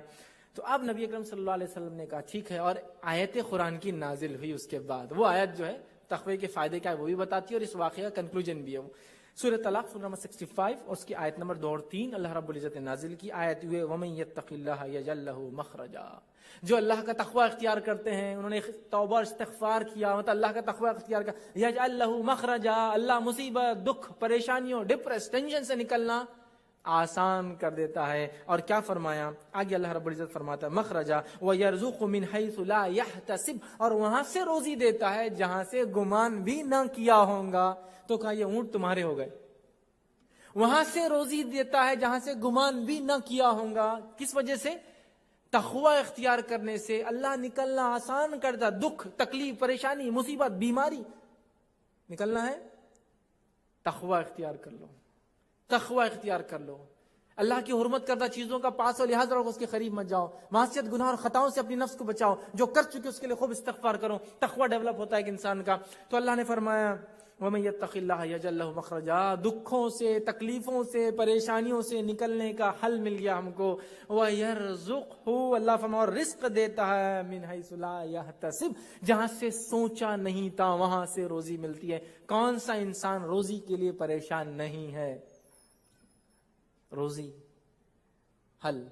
تو اب نبی اکرم صلی اللہ علیہ وسلم نے کہا ٹھیک ہے، اور آیت قرآن کی نازل ہوئی اس کے بعد. وہ آیت جو ہے تقوی کے فائدے کیا ہے وہ بھی بتاتی ہے، اور اس واقعہ کا کنکلوژن بھی ہے. وہ سورہ طلاق سورہ نمبر 65 اس کی آیت نمبر 2 اور 3 اللہ رب العزت نے نازل کی. آیت ہوئے وَمَن يَتَّقِ اللَّهَ يَجْعَل لَّهُ مَخْرَجًا. جو اللہ کا تقوی اختیار کرتے ہیں، انہوں نے توبہ اور استغفار کیا، مطلب اللہ کا تقوی اختیار کیا، یجعل لہ مخرجا، اللہ مصیبت، دکھ، پریشانیوں، ڈپریس، ٹینشن سے نکلنا آسان کر دیتا ہے. اور کیا فرمایا آگے اللہ رب العزت فرماتا ہے مخرجا وَيَرْزُقُ مِنْ حَيْثُ لَا يَحْتَسِبُ، اور وہاں سے روزی دیتا ہے جہاں سے گمان بھی نہ کیا ہوگا. تو کہا یہ اونٹ تمہارے ہو گئے. وہاں سے روزی دیتا ہے جہاں سے گمان بھی نہ کیا ہوگا. کس وجہ سے؟ تقوی اختیار کرنے سے اللہ نکلنا آسان کرتا. دکھ، تکلیف، پریشانی، مصیبت، بیماری نکلنا ہے، تقوی اختیار کر لو، تقوی اختیار کر لو. اللہ کی حرمت کردہ چیزوں کا پاس و لحاظ رکھو، اس کے قریب مت جاؤ. معصیت، گناہ اور خطاؤں سے اپنی نفس کو بچاؤ. جو کر چکے اس کے لیے خوب استغفار کرو. تقوی ڈیولپ ہوتا ہے ایک انسان کا. تو اللہ نے فرمایا وَمَن يَتَّقِ اللَّهَ يَجْعَل لَّهُ مَخْرَجًا. دکھوں سے، تکلیفوں سے، پریشانیوں سے نکلنے کا حل مل گیا ہم کو. وَيَرْزُقْهُ، اللہ فرمایا اور رزق دیتا ہے مِنْ حَيْثُ لَا يَحْتَسِبُ، جہاں سے سوچا نہیں تھا وہاں سے روزی ملتی ہے. کون سا انسان روزی کے لیے پریشان نہیں ہے؟ روزی، حل،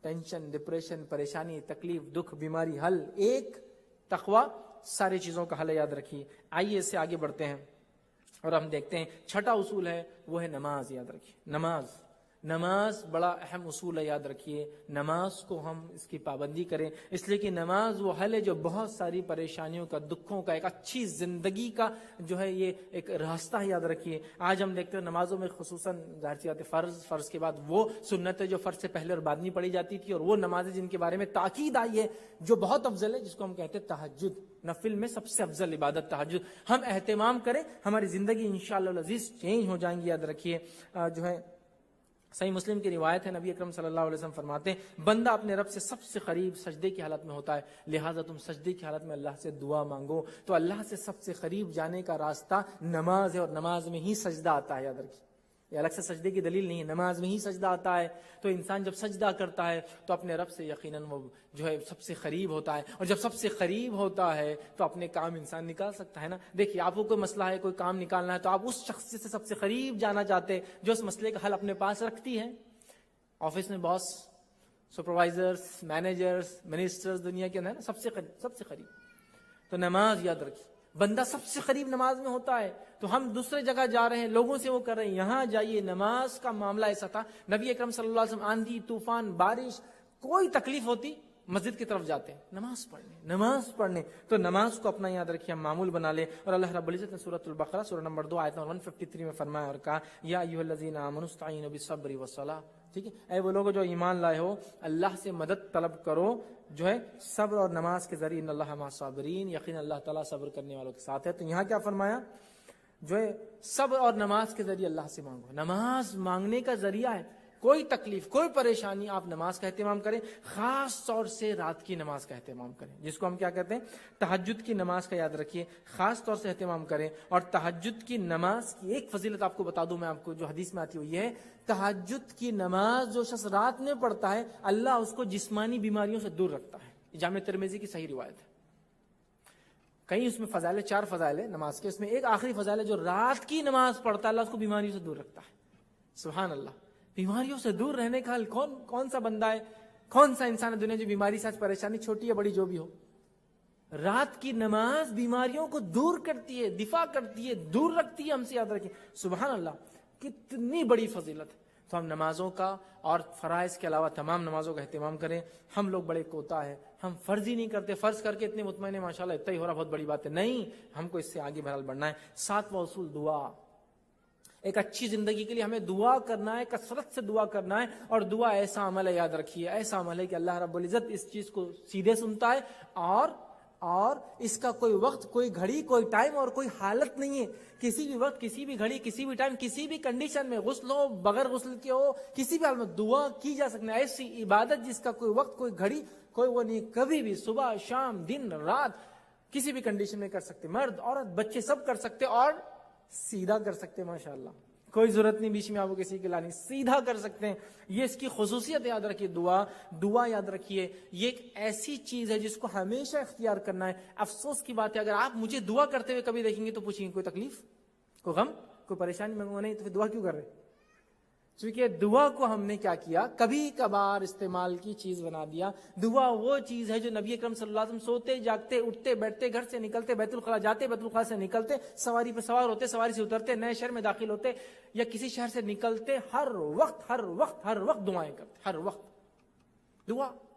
ٹینشن، ڈپریشن، پریشانی، تکلیف، دکھ، بیماری، حل ایک تقوی. ساری چیزوں کا حل یاد رکھیے. آئیے اس سے آگے بڑھتے ہیں اور ہم دیکھتے ہیں چھٹا اصول ہے وہ ہے نماز. یاد رکھیے نماز بڑا اہم اصول ہے. یاد رکھیے نماز کو ہم اس کی پابندی کریں، اس لیے کہ نماز وہ حل ہے جو بہت ساری پریشانیوں کا، دکھوں کا، ایک اچھی زندگی کا جو ہے یہ ایک راستہ ہے. یاد رکھیے آج ہم دیکھتے ہیں نمازوں میں خصوصاً ظاہر سی بات ہے فرض کے بعد وہ سنت ہے جو فرض سے پہلے اور بعد نہیں پڑھی جاتی تھی، اور وہ نمازیں جن کے بارے میں تاکید آئی ہے جو بہت افضل ہے، جس کو ہم کہتے ہیں تہجد. نفل میں سب سے افضل عبادت تہجد. ہم اہتمام کریں، ہماری زندگی انشاءاللہ العزیز چینج ہو جائیں گی. یاد رکھیے جو ہے صحیح مسلم کی روایت ہے، نبی اکرم صلی اللہ علیہ وسلم فرماتے ہیں بندہ اپنے رب سے سب سے قریب سجدے کی حالت میں ہوتا ہے، لہٰذا تم سجدے کی حالت میں اللہ سے دعا مانگو. تو اللہ سے سب سے قریب جانے کا راستہ نماز ہے، اور نماز میں ہی سجدہ آتا ہے. یاد رکھیے یہ الگ سے سجدے کی دلیل نہیں ہے، نماز میں ہی سجدہ آتا ہے. تو انسان جب سجدہ کرتا ہے تو اپنے رب سے یقیناً وہ جو ہے سب سے قریب ہوتا ہے، اور جب سب سے قریب ہوتا ہے تو اپنے کام انسان نکال سکتا ہے نا. دیکھیے آپ کو کوئی مسئلہ ہے، کوئی کام نکالنا ہے، تو آپ اس شخص سے سب سے قریب جانا چاہتے ہیں جو اس مسئلے کا حل اپنے پاس رکھتی ہے. آفس میں باس، سپروائزرز، مینیجرز، منسٹرز دنیا کے اندر سب سے قریب. تو نماز یاد رکھیے بندہ سب سے قریب نماز میں ہوتا ہے، تو ہم دوسرے جگہ جا رہے ہیں، لوگوں سے وہ کر رہے ہیں، یہاں جائیے۔ نماز کا معاملہ ایسا تھا، نبی اکرم صلی اللہ علیہ وسلم آندھی طوفان بارش کوئی تکلیف ہوتی مسجد کی طرف جاتے ہیں نماز پڑھنے۔ تو نماز کو اپنا یاد رکھیے، ہم معمول بنا لیں۔ اور اللہ رب العزت نے سورۃ البقرہ سورہ نمبر 2 آیت نمبر 153 میں فرمایا اور کہا یا ایھا الذین آمنوا استعینوا بالصبر والصلاۃ، ٹھیک ہے، اے وہ لوگ جو ایمان لائے ہو، اللہ سے مدد طلب کرو جو ہے صبر اور نماز کے ذریعے، ان اللہ مع الصابرین، یقین اللہ تعالیٰ صبر کرنے والوں کے ساتھ ہے۔ تو یہاں کیا فرمایا؟ جو ہے صبر اور نماز کے ذریعے اللہ سے مانگو۔ نماز مانگنے کا ذریعہ ہے، کوئی تکلیف کوئی پریشانی آپ نماز کا اہتمام کریں، خاص طور سے رات کی نماز کا اہتمام کریں، جس کو ہم کیا کہتے ہیں تہجد کی نماز کا یاد رکھیے، خاص طور سے اہتمام کریں۔ اور تہجد کی نماز کی ایک فضیلت آپ کو بتا دوں میں، آپ کو جو حدیث میں آتی ہوئی ہے، تہجد کی نماز جو شخص رات میں پڑھتا ہے اللہ اس کو جسمانی بیماریوں سے دور رکھتا ہے۔ جامع ترمذی کی صحیح روایت ہے، کہیں اس میں فضائل ہے، 4 فضائل ہے نماز کے، اس میں ایک آخری فضائل ہے، جو رات کی نماز پڑھتا ہے اللہ اس کو بیماریوں سے دور رکھتا ہے۔ سبحان اللہ، بیماریوں سے دور رہنے کا حل کون سا بندہ ہے، کون سا انسان ہے دنیا جو بیماری سے پریشانی چھوٹی یا بڑی جو بھی ہو، رات کی نماز بیماریوں کو دور کرتی ہے، دفاع کرتی ہے، دور رکھتی ہے ہم سے، یاد رکھیں۔ سبحان اللہ، کتنی بڑی فضیلت ہے۔ تو ہم نمازوں کا اور فرائض کے علاوہ تمام نمازوں کا اہتمام کریں۔ ہم لوگ بڑے کوتا ہے، ہم فرض ہی نہیں کرتے، فرض کر کے اتنے مطمئن ہیں ماشاءاللہ اتنا ہی ہو رہا بہت بڑی بات ہے، نہیں، ہم کو اس سے آگے بہرحال بڑھنا ہے۔ 7واں اصول دعا، ایک اچھی زندگی کے لیے ہمیں دعا کرنا ہے، کثرت سے دعا کرنا ہے۔ اور دعا ایسا عمل ہے، یاد رکھیے، ایسا عمل ہے کہ اللہ رب العزت اس چیز کو سیدھے سنتا ہے، اور اس کا کوئی وقت، کوئی گھڑی، کوئی ٹائم اور کوئی حالت نہیں ہے۔ کسی بھی وقت، کسی بھی گھڑی، کسی بھی ٹائم، کسی بھی کنڈیشن میں، غسل ہو، بغیر غسل کے ہو، کسی بھی حال میں دعا کی جا سکتی ہے۔ ایسی عبادت جس کا کوئی وقت، کوئی گھڑی، کوئی وہ نہیں، کبھی بھی، صبح شام دن رات، کسی بھی کنڈیشن میں کر سکتے، مرد عورت بچے سب کر سکتے، اور سیدھا کر سکتے، ماشاءاللہ کوئی ضرورت نہیں بیچ میں آپ کو کسی کی لانی، سیدھا کر سکتے ہیں۔ یہ اس کی خصوصیت یاد رکھیے، دعا یاد رکھیے، یہ ایک ایسی چیز ہے جس کو ہمیشہ اختیار کرنا ہے۔ افسوس کی بات ہے، اگر آپ مجھے دعا کرتے ہوئے کبھی دیکھیں گے تو پوچھیں گے کوئی تکلیف، کوئی غم، کوئی پریشانی؟ میں نہیں، تو پھر دعا کیوں کر رہے؟ چونکہ دعا کو ہم نے کیا کیا، کبھی کبھار استعمال کی چیز بنا دیا۔ دعا وہ چیز ہے جو نبی اکرم صلی اللہ علیہ وسلم سوتے جاگتے اٹھتے بیٹھتے گھر سے نکلتے بیت الخلا جاتے بیت الخلا سے نکلتے سواری پہ سوار ہوتے سواری سے اترتے نئے شہر میں داخل ہوتے یا کسی شہر سے نکلتے ہر وقت دعائیں کرتے، ہر وقت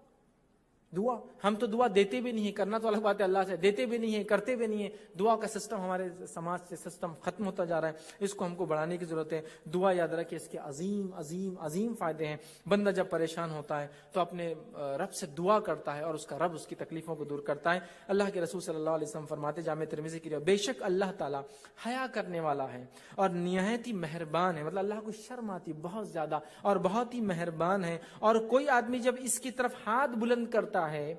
دعا۔ ہم تو دعا دیتے بھی نہیں ہیں، کرنا تو الگ بات ہے اللہ سے، دیتے بھی نہیں ہیں، کرتے بھی نہیں ہیں۔ دعا کا سسٹم ہمارے سماج سے سسٹم ختم ہوتا جا رہا ہے، اس کو ہم کو بڑھانے کی ضرورت ہے۔ دعا یاد رکھیں، اس کے عظیم فائدے ہیں۔ بندہ جب پریشان ہوتا ہے تو اپنے رب سے دعا کرتا ہے اور اس کا رب اس کی تکلیفوں کو دور کرتا ہے۔ اللہ کے رسول صلی اللہ علیہ وسلم فرماتے، جامع ترمذی کی روایت، بے شک اللہ تعالیٰ حیا کرنے والا ہے اور نہایت ہی مہربان ہے، مطلب اللہ کو شرم آتی بہت زیادہ اور بہت ہی مہربان ہے۔ اور کوئی آدمی جب اس کی طرف ہاتھ بلند کرتا ہے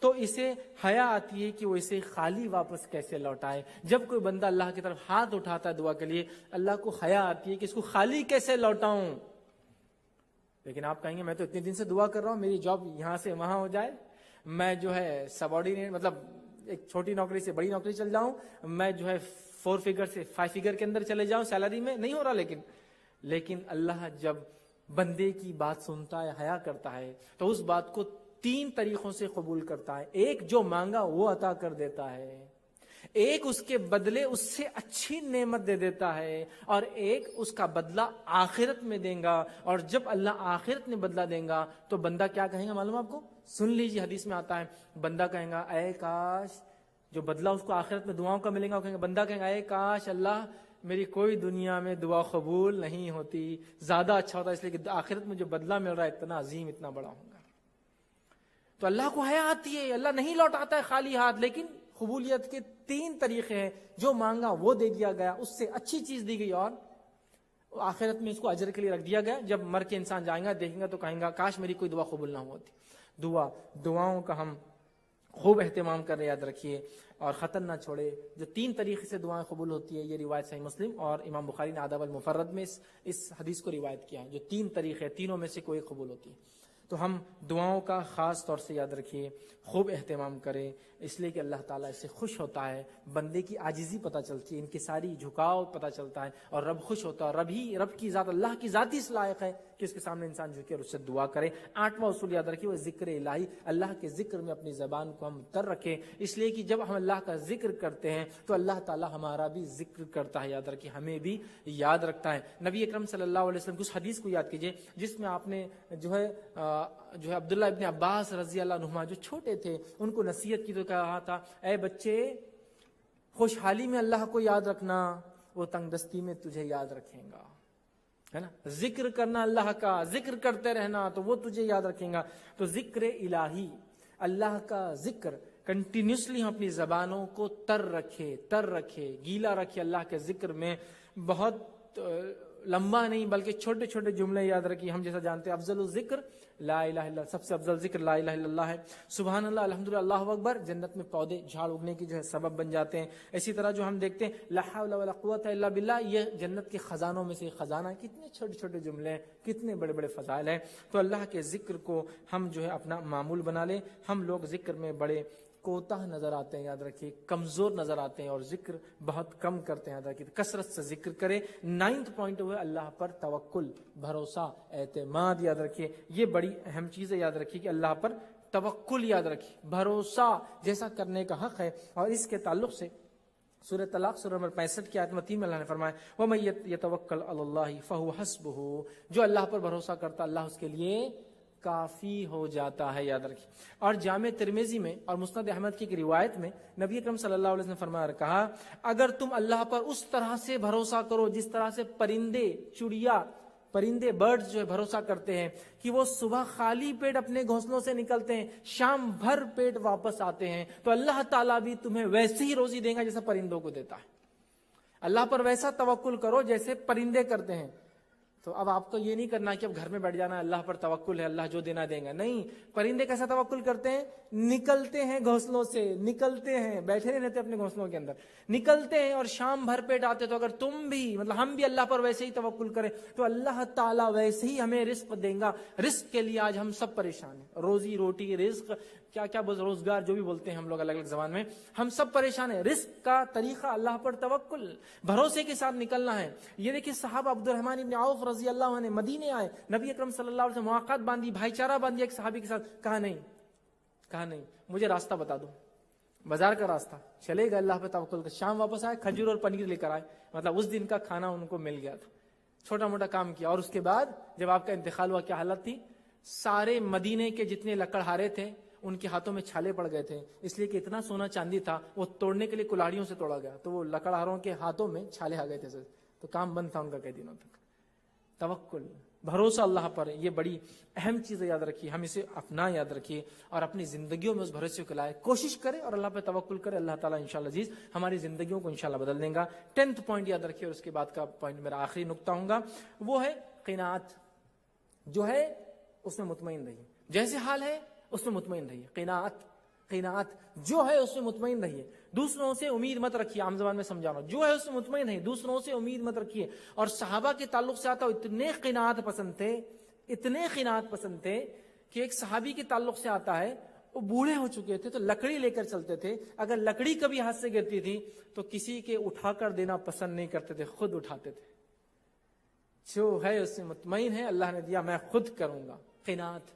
تو اسے حیا آتی ہے کہ وہ اسے خالی واپس کیسے لوٹائے۔ جب کوئی بندہ اللہ کی طرف ہاتھ اٹھاتا ہے دعا کے لیے، اللہ کو حیا آتی ہے کہ اس کو خالی کیسے لوٹاؤں۔ لیکن آپ کہیں گے میں تو اتنے دن سے دعا کر رہا ہوں، میری جاب یہاں سے وہاں ہو جائے، میں جو ہے سبارڈینیٹ، مطلب ایک چھوٹی نوکری سے بڑی نوکری چل جاؤں، میں جو ہے 4 فگر سے 5 فگر کے اندر چلے جاؤں سیلری میں، نہیں ہو رہا۔ لیکن اللہ جب بندے کی بات سنتا ہے، حیا کرتا ہے، تو اس بات کو 3 طریقوں سے قبول کرتا ہے۔ ایک، جو مانگا وہ عطا کر دیتا ہے، ایک اس کے بدلے اس سے اچھی نعمت دے دیتا ہے، اور ایک اس کا بدلہ آخرت میں دیں گا۔ اور جب اللہ آخرت میں بدلہ دیں گا تو بندہ کیا کہیں گا معلوم آپ کو؟ سن لیجیے، حدیث میں آتا ہے، بندہ کہیں گا اے کاش، جو بدلہ اس کو آخرت میں دعاؤں کا ملے گا، بندہ کہیں گا اے کاش اللہ میری کوئی دنیا میں دعا قبول نہیں ہوتی، زیادہ اچھا ہوتا، اس لیے کہ آخرت میں جو بدلہ مل رہا ہے اتنا عظیم، اتنا بڑا ہوگا۔ تو اللہ کو حیا آتی ہے، اللہ نہیں لوٹاتا ہے خالی ہاتھ۔ لیکن قبولیت کے 3 طریقے ہیں، جو مانگا وہ دے دیا گیا، اس سے اچھی چیز دی گئی، اور آخرت میں اس کو اجر کے لیے رکھ دیا گیا۔ جب مر کے انسان جائیں گا دیکھیں گا تو کہیں گا کاش میری کوئی دعا قبول نہ ہوتی۔ دعاؤں کا ہم خوب اہتمام کریں، یاد رکھیے، اور خطر نہ چھوڑے۔ جو 3 طریقے سے دعائیں قبول ہوتی ہے، یہ روایت صحیح مسلم اور امام بخاری نے آداب المفرد میں اس حدیث کو روایت کیا ہے۔ جو 3 طریقے، تینوں میں سے کوئی قبول ہوتی ہے۔ تو ہم دعاؤں کا خاص طور سے یاد رکھیے خوب اہتمام کریں، اس لیے کہ اللہ تعالیٰ اس سے خوش ہوتا ہے، بندے کی عاجزی پتہ چلتی ہے، ان کی ساری جھکاؤ پتہ چلتا ہے، اور رب خوش ہوتا ہے، رب کی ذات اللہ کی ذات اس لائق ہے کہ اس کے سامنے انسان جھکے اور اس سے دعا کرے۔ 8واں اصول یاد رکھیے وہ ذکر الہی، اللہ کے ذکر میں اپنی زبان کو ہم تر رکھیں، اس لیے کہ جب ہم اللہ کا ذکر کرتے ہیں تو اللہ تعالیٰ ہمارا بھی ذکر کرتا ہے، یاد رکھیے ہمیں بھی یاد رکھتا ہے۔ نبی اکرم صلی اللہ علیہ وسلم کی اس حدیث کو یاد کیجئے جس میں آپ نے جو ہے عبداللہ ابن عباس رضی اللہ عنہما جو چھوٹے تھے ان کو نصیحت کی تو کہا تھا، اے بچے خوشحالی میں اللہ کو یاد رکھنا، وہ تنگ دستی میں تجھے یاد رکھیں گا، ہے نا، ذکر کرنا اللہ کا، ذکر کرتے رہنا تو وہ تجھے یاد رکھیں گا۔ تو ذکر الہی، اللہ کا ذکر کنٹینیوسلی ہم اپنی زبانوں کو تر رکھے، گیلا رکھے اللہ کے ذکر میں، بہت لمبا نہیں بلکہ چھوٹے چھوٹے جملے یاد رکھیے۔ ہم جیسا جانتے ہیں افضل الذکر لا الہ الا اللہ، سب سے افضل ذکر لا الہ الا اللہ ہے۔ سبحان اللہ، الحمدللہ، اللہ اکبر جنت میں پودے جھاڑ اگنے کی جو ہے سبب بن جاتے ہیں۔ اسی طرح جو ہم دیکھتے ہیں لا حول ولا قوت الا باللہ، یہ جنت کے خزانوں میں سے خزانہ ہے۔ کتنے چھوٹے چھوٹے جملے ہیں، کتنے بڑے بڑے فضائل ہیں۔ تو اللہ کے ذکر کو ہم جو ہے اپنا معمول بنا لیں۔ ہم لوگ ذکر میں بڑے کوتاہ نظر آتے ہیں، یاد رکھیے کمزور نظر آتے ہیں اور ذکر بہت کم کرتے ہیں، یاد رکھیے کثرت سے ذکر کرے۔ 9واں پوائنٹ ہوئے اللہ پر توکل، بھروسہ، اعتماد، یاد رکھیے یہ بڑی اہم چیز ہے، یاد رکھیے کہ اللہ پر توکل، یاد رکھیے بھروسہ جیسا کرنے کا حق ہے۔ اور اس کے تعلق سے سورہ طلاق سورہ نمبر 65 کی آیت 3 میں اللہ نے فرمایا وَمَن يَتَوَكَّلْ عَلَى اللَّهِ فَهُوَ حَسْبُهُ، جو اللہ پر بھروسہ کرتا اللہ اس کے لیے کافی ہو جاتا ہے، یاد رکھیے۔ اور جامع ترمذی میں اور مسند احمد کی ایک روایت میں نبی اکرم صلی اللہ علیہ وسلم نے فرمایا اور کہا اگر تم اللہ پر اس طرح سے بھروسہ کرو جس طرح سے پرندے برڈز جو ہے بھروسہ کرتے ہیں کہ وہ صبح خالی پیٹ اپنے گھونسلوں سے نکلتے ہیں، شام بھر پیٹ واپس آتے ہیں، تو اللہ تعالیٰ بھی تمہیں ویسی ہی روزی دے گا جیسا پرندوں کو دیتا ہے۔ اللہ پر ویسا توکل کرو جیسے پرندے کرتے ہیں۔ تو اب آپ کو یہ نہیں کرنا کہ اب گھر میں بیٹھ جانا اللہ پر توکل ہے، اللہ جو دینا دیں گا، نہیں۔ پرندے کیسا توکل کرتے ہیں؟ نکلتے ہیں گھونسلوں سے، نکلتے ہیں، بیٹھے نہیں رہتے اپنے گھونسلوں کے اندر، نکلتے ہیں اور شام بھر پیٹ آتے۔ تو اگر تم بھی ہم بھی اللہ پر ویسے ہی توکل کریں تو اللہ تعالیٰ ویسے ہی ہمیں رزق دیں گا۔ رزق کے لیے آج ہم سب پریشان ہیں، روزی روٹی، رزق، کیا روزگار جو بھی بولتے ہیں ہم لوگ الگ الگ زبان میں، ہم سب پریشان ہیں۔ رزق کا طریقہ اللہ پر توکل، بھروسے کے ساتھ نکلنا ہے۔ یہ دیکھیں صحابہ عبد الرحمن ابن عوف رضی اللہ عنہ مدینے آئے، نبی اکرم صلی اللہ علیہ وسلم مواقعات باندھی، بھائی چارہ باندھی ایک صحابی کے ساتھ، کہا نہیں مجھے راستہ بتا دو، بازار کا راستہ، چلے گا اللہ پہ توکل کر۔ شام واپس آئے، کھجور اور پنیر لے کر آئے، مطلب اس دن کا کھانا ان کو مل گیا تھا، چھوٹا موٹا کام کیا۔ اور اس کے بعد جب آپ کا انتقال ہوا کیا حالت تھی؟ سارے مدینے کے جتنے لکڑہارے تھے ان کے ہاتھوں میں چھالے پڑ گئے تھے، اس لیے کہ اتنا سونا چاندی تھا وہ توڑنے کے لیے کلاڑیوں سے توڑا گیا، تو وہ لکڑہاروں کے ہاتھوں میں چھالے آ گئے تھے، تو کام بند تھا ان کا کئی دنوں تک۔ توکل، بھروسہ اللہ پر، یہ بڑی اہم چیز ہے، یاد رکھیے ہم اسے اپنا یاد رکھیے اور اپنی زندگیوں میں اس بھروسے کو لائے، کوشش کرے اور اللہ پہ توکل کرے۔ اللہ تعالیٰ انشاءاللہ عزیز ہماری زندگیوں کو انشاءاللہ بدل دیں گا۔ 10واں پوائنٹ یاد رکھیے اور اس کے بعد کا پوائنٹ میرا آخری نقطہ ہوگا، وہ ہے قناعت، جو ہے اس میں مطمئن رہیے، جیسے حال ہے اس میں مطمئن رہیے۔ قناعت جو ہے اس میں مطمئن رہیے، دوسروں سے امید مت رکھیے، عام زبان میں سمجھا رہا ہوں، جو ہے اس میں مطمئن رہیے، دوسروں سے امید مت رکھیے۔ اور صحابہ کے تعلق سے آتا اتنے قناعت پسند تھے کہ ایک صحابی کے تعلق سے آتا ہے وہ بوڑھے ہو چکے تھے تو لکڑی لے کر چلتے تھے، اگر لکڑی کبھی ہاتھ سے گرتی تھی تو کسی کے اٹھا کر دینا پسند نہیں کرتے تھے، خود اٹھاتے تھے۔ جو ہے اس سے مطمئن ہے، اللہ نے دیا میں خود کروں گا۔ قناعت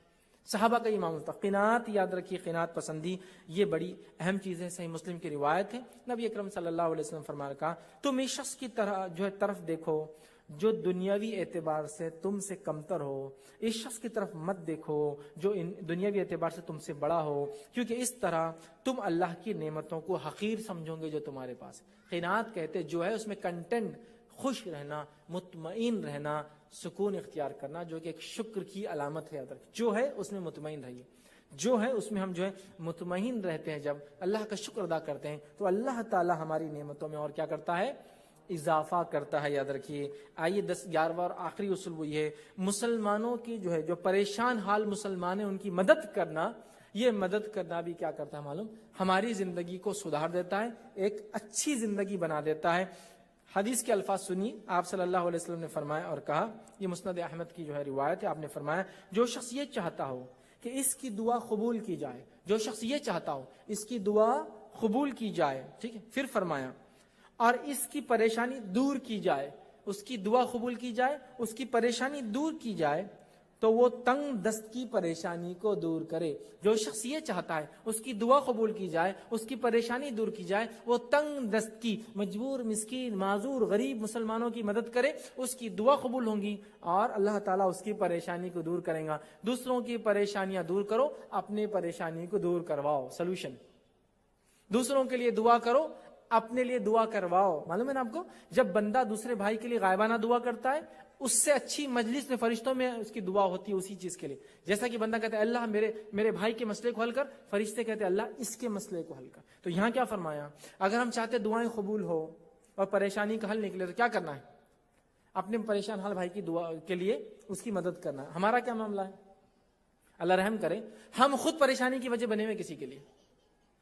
صحابہ کا یہ معمول تھا۔ قناعت یاد رکھیے، قناعت پسندی یہ بڑی اہم چیز ہے۔ صحیح مسلم کی روایت ہے، نبی اکرم صلی اللہ علیہ وسلم فرمایا کہا تم اس شخص کی طرح جو ہے طرف دیکھو جو دنیاوی اعتبار سے تم سے کمتر ہو، اس شخص کی طرف مت دیکھو جو دنیاوی اعتبار سے تم سے بڑا ہو، کیونکہ اس طرح تم اللہ کی نعمتوں کو حقیر سمجھو گے جو تمہارے پاس ہے۔ قناعت کہتے جو ہے اس میں کنٹینٹ، خوش رہنا، مطمئن رہنا، سکون اختیار کرنا، جو کہ ایک شکر کی علامت ہے۔ جو ہے اس میں مطمئن رہیے، جو ہے اس میں ہم جو ہے مطمئن رہتے ہیں، جب اللہ کا شکر ادا کرتے ہیں تو اللہ تعالی ہماری نعمتوں میں اور کیا کرتا ہے؟ اضافہ کرتا ہے، یاد رکھیے۔ آئیے 11واں اور آخری اصول وہ یہ ہے، مسلمانوں کی جو ہے جو پریشان حال مسلمان ہیں ان کی مدد کرنا، یہ مدد کرنا بھی کیا کرتا ہے معلوم؟ ہماری زندگی کو سدھار دیتا ہے، ایک اچھی زندگی بنا دیتا ہے۔ حدیث کے الفاظ سنیے. آپ صلی اللہ علیہ وسلم نے فرمایا اور کہا, یہ مسند احمد کی جو ہے روایت ہے, آپ نے فرمایا جو شخص یہ چاہتا ہو کہ اس کی دعا قبول کی جائے, جو شخص یہ چاہتا ہو اس کی دعا قبول کی جائے, ٹھیک ہے, پھر فرمایا اور اس کی پریشانی دور کی جائے, اس کی دعا قبول کی جائے, اس کی پریشانی دور کی جائے, تو وہ تنگ دست کی پریشانی کو دور کرے. جو شخص یہ چاہتا ہے اس کی دعا قبول کی جائے, اس کی پریشانی دور کی جائے, وہ تنگ دست کی, مجبور, مسکین, معذور, غریب مسلمانوں کی مدد کرے, اس کی دعا قبول ہوں گی اور اللہ تعالیٰ اس کی پریشانی کو دور کریں گا. دوسروں کی پریشانیاں دور کرو, اپنے پریشانی کو دور کرواؤ. سلوشن, دوسروں کے لیے دعا کرو, اپنے لیے دعا کرواؤ. معلوم ہے نا آپ کو, جب بندہ دوسرے بھائی کے لیے غائبانہ دعا کرتا ہے, اس سے اچھی مجلس میں فرشتوں میں اس کی دعا ہوتی ہے اسی چیز کے لیے. جیسا کہ بندہ کہتا ہے اللہ میرے بھائی کے مسئلے کو حل کر, فرشتے کہتے ہیں اللہ اس کے مسئلے کو حل کر. تو یہاں کیا فرمایا, اگر ہم چاہتے دعائیں قبول ہو اور پریشانی کا حل نکلے تو کیا کرنا ہے, اپنے پریشان حال بھائی کی دعا کے لیے اس کی مدد کرنا ہے. ہمارا کیا معاملہ ہے, اللہ رحم کرے, ہم خود پریشانی کی وجہ بنے ہوئے کسی کے لیے,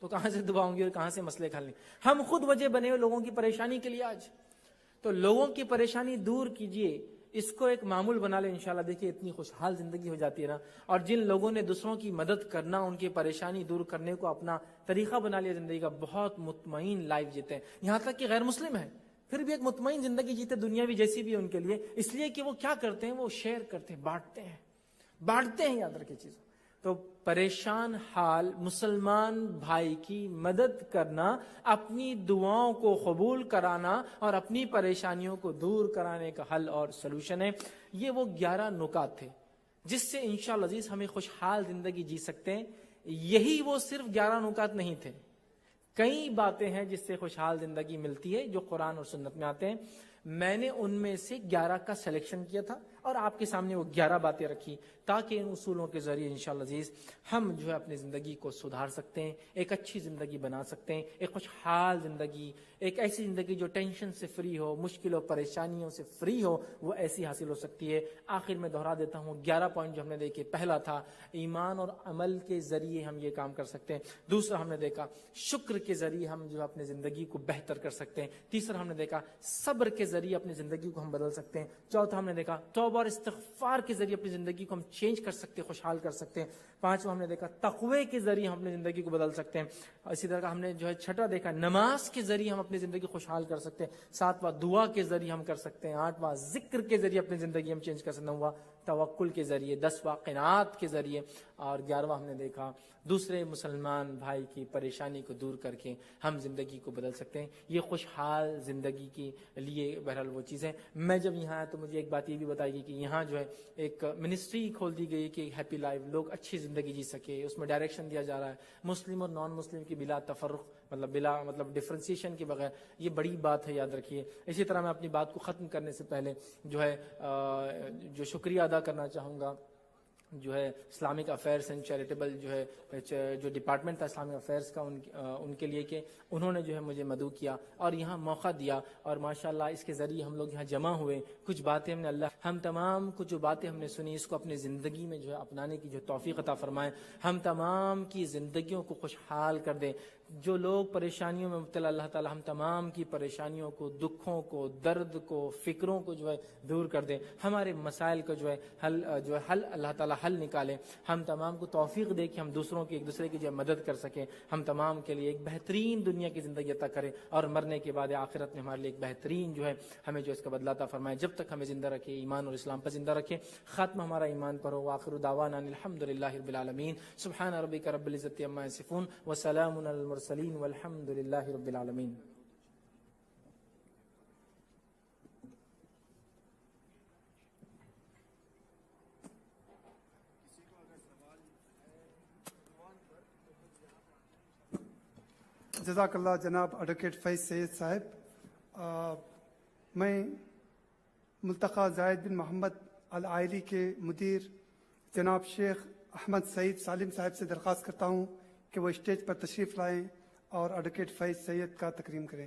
تو کہاں سے دعا ہوں گی اور کہاں سے مسئلے حل نہیں. ہم خود وجہ بنے ہوئے لوگوں کی پریشانی کے لیے آج. تو لوگوں کی پریشانی دور کیجئے, اس کو ایک معمول بنا لیں, انشاءاللہ دیکھیے اتنی خوشحال زندگی ہو جاتی ہے نا. اور جن لوگوں نے دوسروں کی مدد کرنا, ان کی پریشانی دور کرنے کو اپنا طریقہ بنا لیا زندگی کا, بہت مطمئن لائف جیتے ہیں. یہاں تک کہ غیر مسلم ہے پھر بھی ایک مطمئن زندگی جیتے, دنیا بھی جیسی بھی ہے ان کے لیے, اس لیے کہ وہ کیا کرتے ہیں, وہ شیئر کرتے ہیں, بانٹتے ہیں. یاد رکھیں چیزوں. تو پریشان حال مسلمان بھائی کی مدد کرنا, اپنی دعاؤں کو قبول کرانا اور اپنی پریشانیوں کو دور کرانے کا حل اور سلوشن ہے. یہ وہ 11 نکات تھے جس سے انشاءاللہ عزیز ہمیں خوشحال زندگی جی سکتے ہیں. یہی وہ صرف 11 نکات نہیں تھے, کئی باتیں ہیں جس سے خوشحال زندگی ملتی ہے جو قرآن اور سنت میں آتے ہیں. میں نے ان میں سے 11 کا سلیکشن کیا تھا اور آپ کے سامنے وہ 11 باتیں رکھی, تاکہ ان اصولوں کے ذریعے انشاءاللہ عزیز ہم جو ہے اپنی زندگی کو سدھار سکتے ہیں, ایک اچھی زندگی بنا سکتے ہیں, ایک خوشحال زندگی, ایک ایسی زندگی جو ٹینشن سے فری ہو, مشکل و پریشانیوں سے فری ہو, وہ ایسی حاصل ہو سکتی ہے. آخر میں دہرا دیتا ہوں 11 پوائنٹ جو ہم نے دیکھے. پہلا تھا ایمان اور عمل کے ذریعے ہم یہ کام کر سکتے ہیں. دوسرا ہم نے دیکھا شکر کے ذریعے ہم جو اپنی زندگی کو بہتر کر سکتے ہیں. تیسرا ہم نے دیکھا صبر کے ذریعے اپنی زندگی کو ہم بدل سکتے ہیں. چوتھا ہم نے دیکھا توبہ اور استغفار کے ذریعے اپنی زندگی کو ہم چینج کر سکتے ہیں, خوشحال کر سکتے ہیں. پانچواں ہم نے دیکھا تقوی کے ذریعے ہم اپنی زندگی کو بدل سکتے ہیں. اسی طرح ہم نے جو ہے چھٹا دیکھا نماز کے ذریعے ہم اپنی زندگی خوشحال کر سکتے ہیں. ساتواں دعا کے ذریعے ہم کر سکتے ہیں. آٹھواں ذکر کے ذریعے اپنی زندگی ہم چینج کر سکتے ہیں. نواں توکل کے ذریعے. 10واں قناعت کے ذریعے. اور 11واں ہم نے دیکھا دوسرے مسلمان بھائی کی پریشانی کو دور کر کے ہم زندگی کو بدل سکتے ہیں. یہ خوشحال زندگی کے لیے بہرحال وہ چیزیں. میں جب یہاں آیا تو مجھے ایک بات یہ بھی بتائی گئی کہ یہاں جو ہے ایک منسٹری کھول دی گئی کہ ہیپی لائف, لوگ اچھی زندگی جی سکے, اس میں ڈائریکشن دیا جا رہا ہے مسلم اور نان مسلم کی بلا تفرق, بلا ڈفرینسیشن کے بغیر. یہ بڑی بات ہے, یاد رکھیے. اسی طرح میں اپنی بات کو ختم کرنے سے پہلے جو ہے جو شکریہ ادا کرنا چاہوں گا جو ہے اسلامک افیئرس اینڈ چیریٹیبل جو ڈپارٹمنٹ تھا اسلامک افیئرس کا, ان کے لیے کہ انہوں نے جو ہے مجھے مدعو کیا اور یہاں موقع دیا. اور ماشاءاللہ اس کے ذریعے ہم لوگ یہاں جمع ہوئے, کچھ باتیں ہم نے ہم تمام کو جو باتیں ہم نے سنی اس کو اپنی زندگی میں جو ہے اپنانے کی جو توفیق عطا فرمائے. ہم تمام کی زندگیوں کو خوشحال کر دے. جو لوگ پریشانیوں میں مبتلا, اللہ تعالی ہم تمام کی پریشانیوں کو, دکھوں کو, درد کو, فکروں کو جو ہے دور کر دے. ہمارے مسائل کو جو ہے حل اللہ تعالی حل نکالے. ہم تمام کو توفیق دے کہ ہم دوسروں کی, ایک دوسرے کی جو ہے مدد کر سکیں. ہم تمام کے لیے ایک بہترین دنیا کی زندگی عطا کرے اور مرنے کے بعد آخرت میں ہمارے لیے ایک بہترین جو ہے ہمیں جو اس کا بدلہ عطا فرمائے. جب تک ہمیں زندہ رکھے, ایمان اور اسلام پر زندہ رکھے, خاتمہ ہمارا ایمان پر ہو. وآخر دعوانا الحمدللہ رب العالمین. سبحان ربک رب العزت عما یصفون وسلام علی المرسلین والحمد للہ رب العالمین. جزاک اللہ جناب ایڈوکیٹ فیض سید صاحب. میں ملتقى زائد بن محمد العائلی کے مدیر جناب شیخ احمد سعید سالم صاحب سے درخواست کرتا ہوں کہ وہ اسٹیج پر تشریف لائیں اور ایڈوکیٹ فیض سید کا تکریم کریں.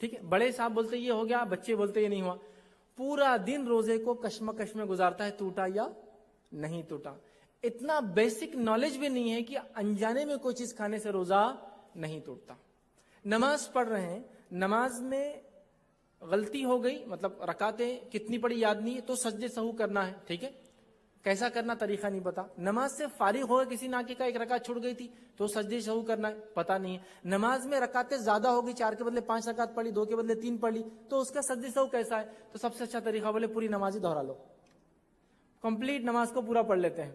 ٹھیک ہے, بڑے صاحب بولتے یہ ہو گیا, بچے بولتے یہ نہیں ہوا. پورا دن روزے کو کشمکش میں گزارتا ہے, ٹوٹا یا نہیں ٹوٹا. اتنا بیسک نالج بھی نہیں ہے کہ انجانے میں کوئی چیز کھانے سے روزہ نہیں ٹوٹتا. نماز پڑھ رہے ہیں, نماز میں غلطی ہو گئی, مطلب رکعتیں کتنی پڑی یاد نہیں ہے, تو سجدے سہو کرنا ہے. ٹھیک ہے, کیسا کرنا طریقہ نہیں پتا. نماز سے فارغ ہو گئے, کسی ناکے کا ایک رکعت چھوڑ گئی تھی تو سجدے سہو کرنا ہے, پتا نہیں ہے. نماز میں رکعتیں زیادہ ہو گئی, 4 کے بدلے 5 رکعت پڑھی, 2 کے بدلے 3 پڑھ لی, تو اس کا سجدے سہو کیسا ہے؟ تو سب سے اچھا طریقہ بولے پوری نماز ہی دوہرا لو, کمپلیٹ نماز کو پورا پڑھ لیتے ہیں.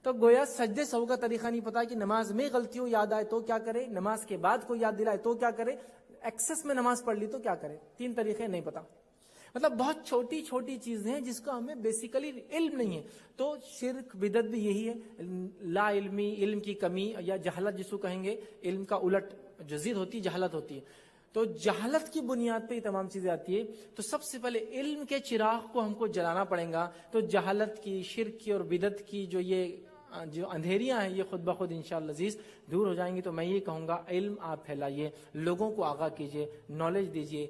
تو گویا سجدے سہو کا طریقہ نہیں پتا کہ نماز میں غلطی ہو, یاد آئے تو کیا کرے, نماز کے بعد کوئی یاد دلائے تو کیا کرے, ایکسس میں نماز پڑھ لی تو کیا کرے. 3 طریقے نہیں پتا. مطلب بہت چھوٹی چھوٹی چیزیں ہیں جس کا ہمیں بیسیکلی علم نہیں ہے. تو شرک بدعت بھی یہی ہے, لا علمی, علم کی کمی یا جہالت جس کو کہیں گے, علم کا الٹ جو ضد ہوتی ہے جہالت ہوتی ہے. تو جہالت کی بنیاد پہ یہ تمام چیزیں آتی ہے. تو سب سے پہلے علم کے چراغ کو ہم کو جلانا پڑے گا. تو جہالت کی, شرک کی اور بدعت کی جو اندھیریاں ہیں یہ خود بخود انشاءاللہ عزیز دور ہو جائیں گی. تو میں یہ کہوں گا علم آپ پھیلائیے, لوگوں کو آگاہ کیجیے, نالج دیجیے,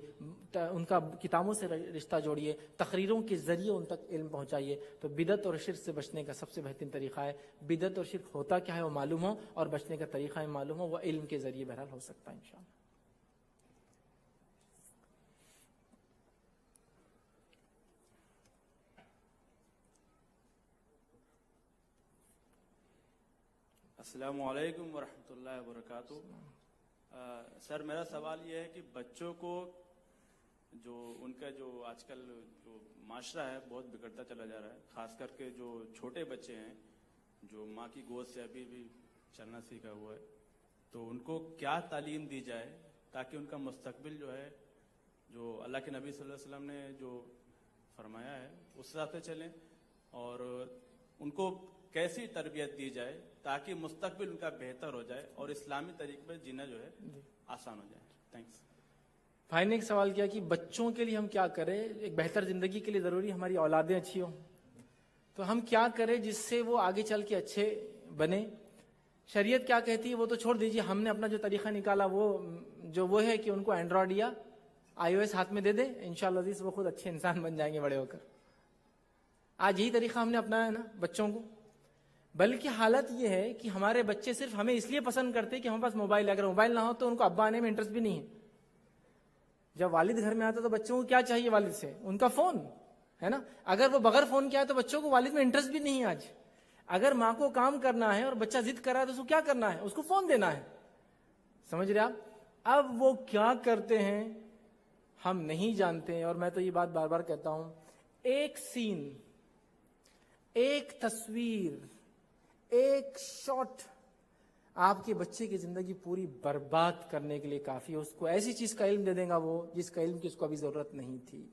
ان کا کتابوں سے رشتہ جوڑیے, تقریروں کے ذریعے ان تک علم پہنچائیے. تو بدعت اور شرک سے بچنے کا سب سے بہترین طریقہ ہے, بدعت اور شرک ہوتا کیا ہے وہ معلوم ہو, اور بچنے کا طریقہ ہے معلوم ہو, وہ علم کے ذریعے بہرحال ہو سکتا ہے انشاءاللہ. السلام علیکم ورحمۃ اللہ وبرکاتہ. سر میرا سوال یہ ہے کہ بچوں کو جو ان کا جو آج کل جو معاشرہ ہے بہت بگڑتا چلا جا رہا ہے, خاص کر کے جو چھوٹے بچے ہیں جو ماں کی گود سے ابھی بھی چلنا سیکھا ہوا ہے, تو ان کو کیا تعلیم دی جائے تاکہ ان کا مستقبل جو ہے, جو اللہ کے نبی صلی اللہ علیہ وسلم نے جو فرمایا ہے اس حساب سے چلیں, اور ان کو کیسی تربیت دی جائے تاکہ مستقبل ان کا بہتر ہو جائے اور اسلامی طریقے پہ جینا جو ہے آسان ہو جائے. تھینکس. بھائی نے ایک سوال کیا کہ بچوں کے لیے ہم کیا کریں, ایک بہتر زندگی کے لیے ضروری ہماری اولادیں اچھی ہوں, تو ہم کیا کریں جس سے وہ آگے چل کے اچھے بنے. شریعت کیا کہتی ہے وہ تو چھوڑ دیجیے, ہم نے اپنا جو طریقہ نکالا وہ ہے کہ ان کو اینڈرائڈ یا iOS ہاتھ میں دے دیں, انشاءاللہ عزیز وہ خود اچھے انسان بن جائیں گے بڑے ہو کر. آج یہی طریقہ ہم نے اپنایا ہے نا بچوں کو. بلکہ حالت یہ ہے کہ ہمارے بچے صرف ہمیں اس لیے پسند کرتے ہیں کہ ہمارے پاس موبائل ہے, اگر موبائل نہ ہو تو ان کو ابا آنے میں انٹرسٹ بھی نہیں ہے. جب والد گھر میں آتا تو بچوں کو کیا چاہیے والد سے, ان کا فون ہے نا. اگر وہ بغیر فون کے آئے تو بچوں کو والد میں انٹرسٹ بھی نہیں ہے آج. اگر ماں کو کام کرنا ہے اور بچہ ضد کر رہا ہے تو اس کو کیا کرنا ہے, اس کو فون دینا ہے. سمجھ رہے آپ. اب وہ کیا کرتے ہیں ہم نہیں جانتے, اور میں تو یہ بات بار بار کہتا ہوں, ایک سین, ایک تصویر, ایک شاٹ آپ کے بچے کی زندگی پوری برباد کرنے کے لیے کافی ہے. اس کو ایسی چیز کا علم دے دے گا وہ جس کا علم کی اس کو ابھی ضرورت نہیں تھی.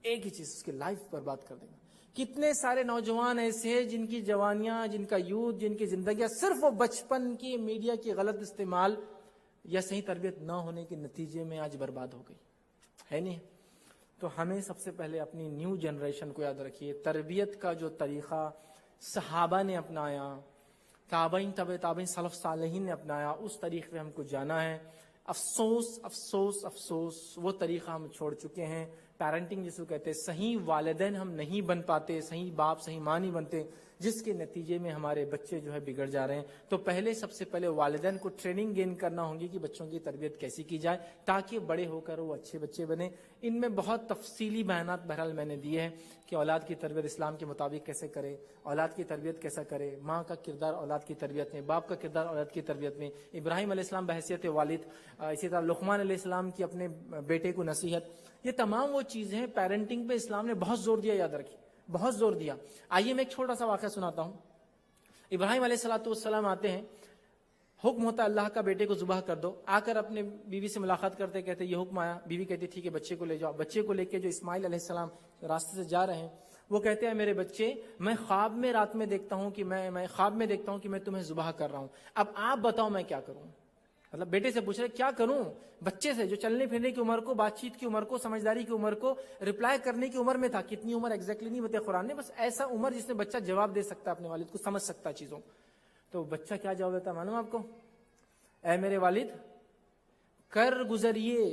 ایک ہی چیز اس کی لائف برباد کر دے گا. کتنے سارے نوجوان ایسے ہیں جن کی جوانیاں, جن کا یوتھ, جن کی زندگیاں صرف وہ بچپن کی میڈیا کی غلط استعمال یا صحیح تربیت نہ ہونے کے نتیجے میں آج برباد ہو گئی ہے نہیں. تو ہمیں سب سے پہلے اپنی نیو جنریشن کو یاد رکھیے, تربیت کا جو طریقہ صحابہ نے اپنایا, تابعین تابعین سلف صالحین نے اپنایا, اس طریقے پہ ہم کو جانا ہے. افسوس افسوس افسوس وہ طریقہ ہم چھوڑ چکے ہیں. پیرنٹنگ جس کو کہتے ہیں, صحیح والدین ہم نہیں بن پاتے, صحیح باپ صحیح ماں نہیں بنتے, جس کے نتیجے میں ہمارے بچے جو ہے بگڑ جا رہے ہیں. تو پہلے سب سے پہلے والدین کو ٹریننگ گین کرنا ہوگی کہ بچوں کی تربیت کیسی کی جائے تاکہ بڑے ہو کر وہ اچھے بچے بنے. ان میں بہت تفصیلی بیانات بہرحال میں نے دیے ہیں کہ اولاد کی تربیت اسلام کے مطابق کیسے کرے, اولاد کی تربیت کیسا کرے, ماں کا کردار اولاد کی تربیت میں, باپ کا کردار اولاد کی تربیت میں, ابراہیم علیہ السلام بحیثیت والد, اسی طرح لقمان علیہ السلام کی اپنے بیٹے کو نصیحت. یہ تمام وہ چیزیں ہیں پیرنٹنگ پہ اسلام نے بہت زور دیا, یاد رکھیے بہت زور دیا. آئیے میں ایک چھوٹا سا واقعہ سناتا ہوں. ابراہیم علیہ السلام آتے ہیں, حکم ہوتا ہے اللہ کا بیٹے کو ذبح کر دو. آ کر اپنے بیوی سے ملاقات کرتے کہتے یہ حکم آیا. بیوی کہتی ٹھیک ہے بچے کو لے جاؤ. بچے کو لے کے جو اسماعیل علیہ السلام راستے سے جا رہے ہیں وہ کہتے ہیں میرے بچے میں خواب میں رات میں دیکھتا ہوں کہ میں خواب میں دیکھتا ہوں کہ میں تمہیں ذبح کر رہا ہوں, اب آپ بتاؤ میں کیا کروں. مطلب بیٹے سے پوچھ رہے کیا کروں, بچے سے جو چلنے پھرنے کی عمر کو, بات چیت کی عمر کو, سمجھداری کی عمر کو, رپلائی کرنے کی عمر میں تھا. کتنی عمر ایگزیکٹلی نہیں بتایا قرآن نے, بس ایسا عمر جس میں بچہ جواب دے سکتا ہے اپنے والد کو, سمجھ سکتا ہے چیزوں. تو بچہ کیا جواب دیتا ہے معلوم آپ کو, اے میرے والد کر گزریے,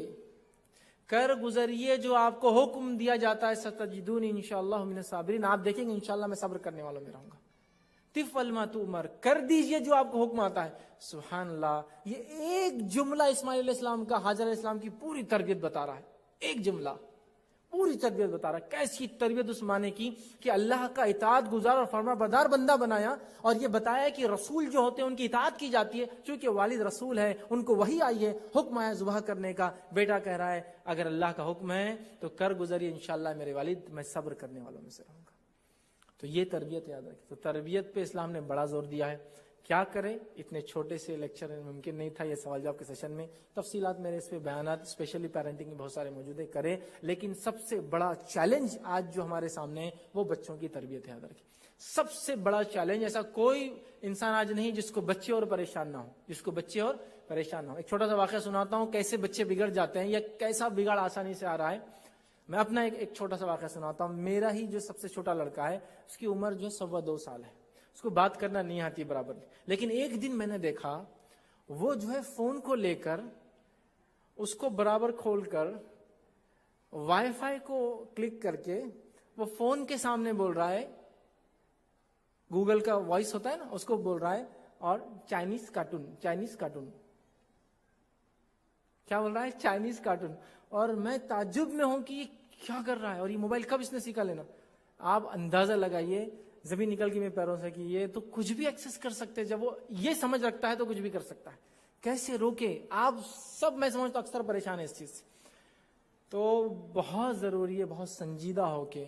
کر گزریے جو آپ کو حکم دیا جاتا ہے، ستجدون انشاءاللہ من الصابرین، آپ دیکھیں گے انشاءاللہ میں صبر کرنے والوں میں رہوں گا. تفعل ما تؤمر، کر دیجئے جو آپ کو حکم آتا ہے. سبحان اللہ، یہ ایک جملہ اسماعیل علیہ السلام کا حاجر علیہ السلام کی پوری تربیت بتا رہا ہے. ایک جملہ پوری تربیت بتا رہا ہے. کیسی تربیت اس معنی کی کہ اللہ کا اطاعت گزار اور فرما بردار بندہ بنایا، اور یہ بتایا کہ رسول جو ہوتے ہیں ان کی اطاعت کی جاتی ہے، چونکہ والد رسول ہے، ان کو وحی آئی ہے، حکم آیا ذبح کرنے کا. بیٹا کہہ رہا ہے اگر اللہ کا حکم ہے تو کر گزریے انشاءاللہ میرے والد، میں صبر کرنے والوں میں سے رہوں گا. تو یہ تربیت یاد رکھیں. تو تربیت پہ اسلام نے بڑا زور دیا ہے. کیا کریں؟ اتنے چھوٹے سے لیکچر میں ممکن نہیں تھا یہ سوال جواب کے سیشن میں. تفصیلات میرے اس پہ بیانات اسپیشلی پیرنٹنگ کے بہت سارے موجود ہیں، کریں. لیکن سب سے بڑا چیلنج آج جو ہمارے سامنے ہے وہ بچوں کی تربیت ہے. یاد رکھیں سب سے بڑا چیلنج، ایسا کوئی انسان آج نہیں جس کو بچے اور پریشان نہ ہو، جس کو بچے اور پریشان نہ ہو. ایک چھوٹا سا واقعہ سناتا ہوں کیسے بچے بگڑ جاتے ہیں یا کیسا بگاڑ آسانی سے آ رہا ہے. میں اپنا ایک چھوٹا سا واقعہ سناتا ہوں. میرا ہی جو سب سے چھوٹا لڑکا ہے اس کی عمر جو 2.25 سال ہے، اس کو بات کرنا نہیں آتی برابر. لیکن ایک دن میں نے دیکھا وہ جو ہے فون کو لے کر اس کو برابر کھول کر وائی فائی کو کلک کر کے وہ فون کے سامنے بول رہا ہے، گوگل کا وائس ہوتا ہے نا اس کو بول رہا ہے، اور چائنیز کارٹون کیا بول رہا ہے؟ Chinese cartoon. اور میں تعجب میں ہوں کہ یہ کیا کر رہا ہے اور یہ موبائل کب اس نے سیکھا لینا. آپ اندازہ لگائیے، زمین نکل گئی میرے پیروں سے کہ یہ تو کچھ بھی ایکسس کر سکتے ہیں. جب وہ یہ سمجھ رکھتا ہے تو کچھ بھی کر سکتا ہے. کیسے روکے؟ آپ سب میں سمجھتا ہوں اکثر پریشان ہے اس چیز سے. تو بہت ضروری ہے بہت سنجیدہ ہو کے.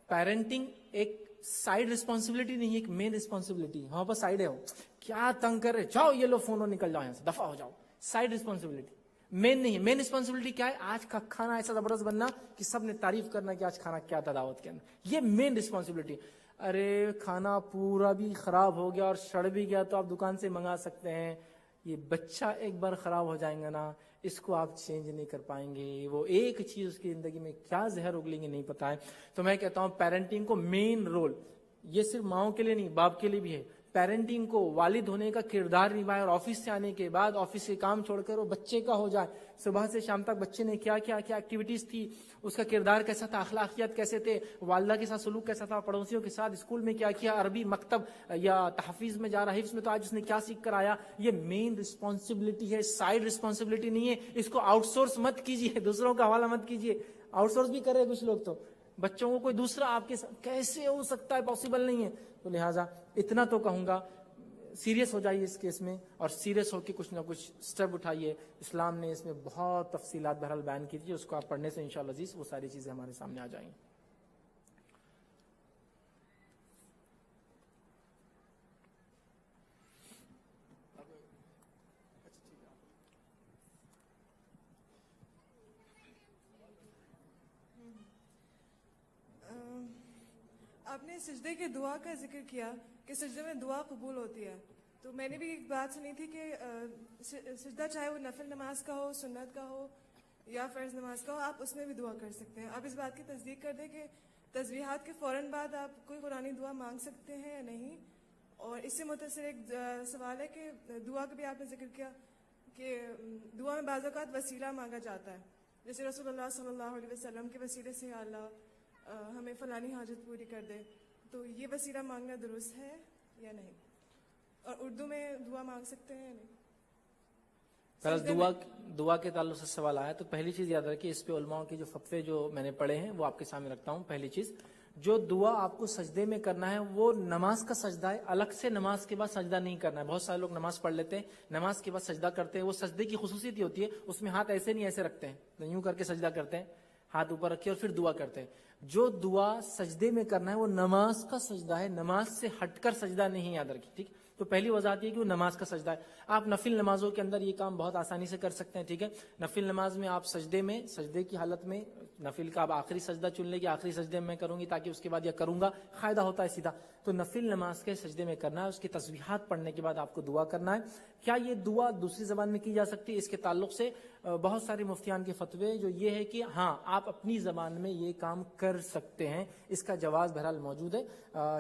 پیرنٹنگ ایک سائڈ رسپانسبلٹی نہیں ہے، ایک مین رسپانسبلٹی. وہاں پر سائڈ ہے، ہو کیا تنگ کر رہے، جاؤ یہ لو فون اور نکل جاؤ یہاں سے، دفع ہو جاؤ. سائڈ رسپانسبلٹی مین نہیں ہے. مین رسپانسبلٹی کیا ہے؟ آج کا کھانا ایسا زبردست بننا کہ سب نے تعریف کرنا کہ آج کھانا کیا تھا دعوت کے اندر. یہ مین رسپانسبلٹی. ارے کھانا پورا بھی خراب ہو گیا اور سڑ بھی گیا تو آپ دکان سے منگا سکتے ہیں. یہ بچہ ایک بار خراب ہو جائیں گا نا، اس کو آپ چینج نہیں کر پائیں گے. وہ ایک چیز اس کی زندگی میں کیا زہر اگلیں گے نہیں پتا ہے. تو میں کہتا ہوں پیرنٹنگ کو مین رول، یہ صرف ماؤں کے لیے نہیں باپ کے لیے بھی ہے. پیرنٹنگ کو والد ہونے کا کردار نبھائے اور آفس سے آنے کے بعد آفس کے کام چھوڑ کر وہ بچے کا ہو جائے. صبح سے شام تک بچے نے کیا ایکٹیویٹیز تھی، اس کا کردار کیسا تھا، اخلاقیات کیسے تھے، والدہ کے ساتھ سلوک کیسا تھا، پڑوسیوں کے ساتھ اسکول میں کیا، عربی مکتب یا تحفیظ میں جا رہا حفظ میں تو آج اس نے کیا سیکھ کر آیا. یہ مین رسپانسبلٹی ہے، سائڈ رسپانسبلٹی نہیں ہے. اس کو آؤٹ سورس مت کیجیے، دوسروں کا حوالہ مت کیجیے. آؤٹ سورس بھی کرے کچھ لوگ تو بچوں کو کوئی دوسرا آپ کے ساتھ کیسے ہو سکتا ہے، پاسبل نہیں ہے. تو لہٰذا اتنا تو کہوں گا سیریس ہو جائیے اس کیس میں، اور سیریس ہو کے کچھ نہ کچھ سٹیپ اٹھائیے. اسلام نے اس میں بہت تفصیلات بہرحال بیان کی تھی، اس کو آپ پڑھنے سے انشاءاللہ عزیز وہ ساری چیزیں ہمارے سامنے آ جائیں گی. آپ نے سجدے کی دعا کا ذکر کیا کہ سجدے میں دعا قبول ہوتی ہے. تو میں نے بھی ایک بات سنی تھی کہ سجدہ چاہے وہ نفل نماز کا ہو، سنت کا ہو یا فرض نماز کا ہو، آپ اس میں بھی دعا کر سکتے ہیں. آپ اس بات کی تصدیق کر دیں کہ تسبیحات کے فوراً بعد آپ کوئی قرآنی دعا مانگ سکتے ہیں یا نہیں؟ اور اس سے متصل ایک سوال ہے کہ دعا کا بھی آپ نے ذکر کیا کہ دعا میں بعض اوقات وسیلہ مانگا جاتا ہے، جیسے رسول اللہ صلی اللہ علیہ وسلم کے وسیلے سے اللہ ہمیں فلانی حاجت پوری کر دے. تو یہ وسیلہ مانگنا درست ہے یا نہیں؟ اور اردو میں دعا مانگ سکتے ہیں یا نہیں؟ دعا کے تعلق سے سوال آیا تو پہلی چیز یاد رکھیے، اس پہ علماء کے جو فتوے جو میں نے پڑھے ہیں وہ آپ کے سامنے رکھتا ہوں. پہلی چیز، جو دعا آپ کو سجدے میں کرنا ہے وہ نماز کا سجدہ ہے، الگ سے نماز کے بعد سجدہ نہیں کرنا ہے. بہت سارے لوگ نماز پڑھ لیتے ہیں، نماز کے بعد سجدہ کرتے ہیں. وہ سجدے کی خصوصیت یہ ہوتی ہے اس میں ہاتھ ایسے نہیں ایسے رکھتے ہیں، یوں کر کے سجدہ کرتے ہیں، ہاتھ اوپر رکھے اور پھر دعا کرتے ہیں. جو دعا سجدے میں کرنا ہے وہ نماز کا سجدہ ہے، نماز سے ہٹ کر سجدہ نہیں. یاد رکھیے ٹھیک. تو پہلی وضاحت یہ کہ وہ نماز کا سجدہ ہے. آپ نفل نمازوں کے اندر یہ کام بہت آسانی سے کر سکتے ہیں. ٹھیک ہے، نفل نماز میں آپ سجدے کی حالت میں نفل کا آپ آخری سجدہ چن لیں کہ آخری سجدے میں کروں گی تاکہ اس کے بعد یا کروں گا فائدہ ہوتا ہے سیدھا. تو نفل نماز کے سجدے میں کرنا ہے، اس کی تسبیحات پڑھنے کے بعد آپ کو دعا کرنا ہے. کیا یہ دعا دوسری زبان میں کی جا سکتی ہے؟ اس کے تعلق سے بہت سارے مفتیان کے فتوے جو یہ ہے کہ ہاں آپ اپنی زبان میں یہ کام کر سکتے ہیں، اس کا جواز بہرحال موجود ہے۔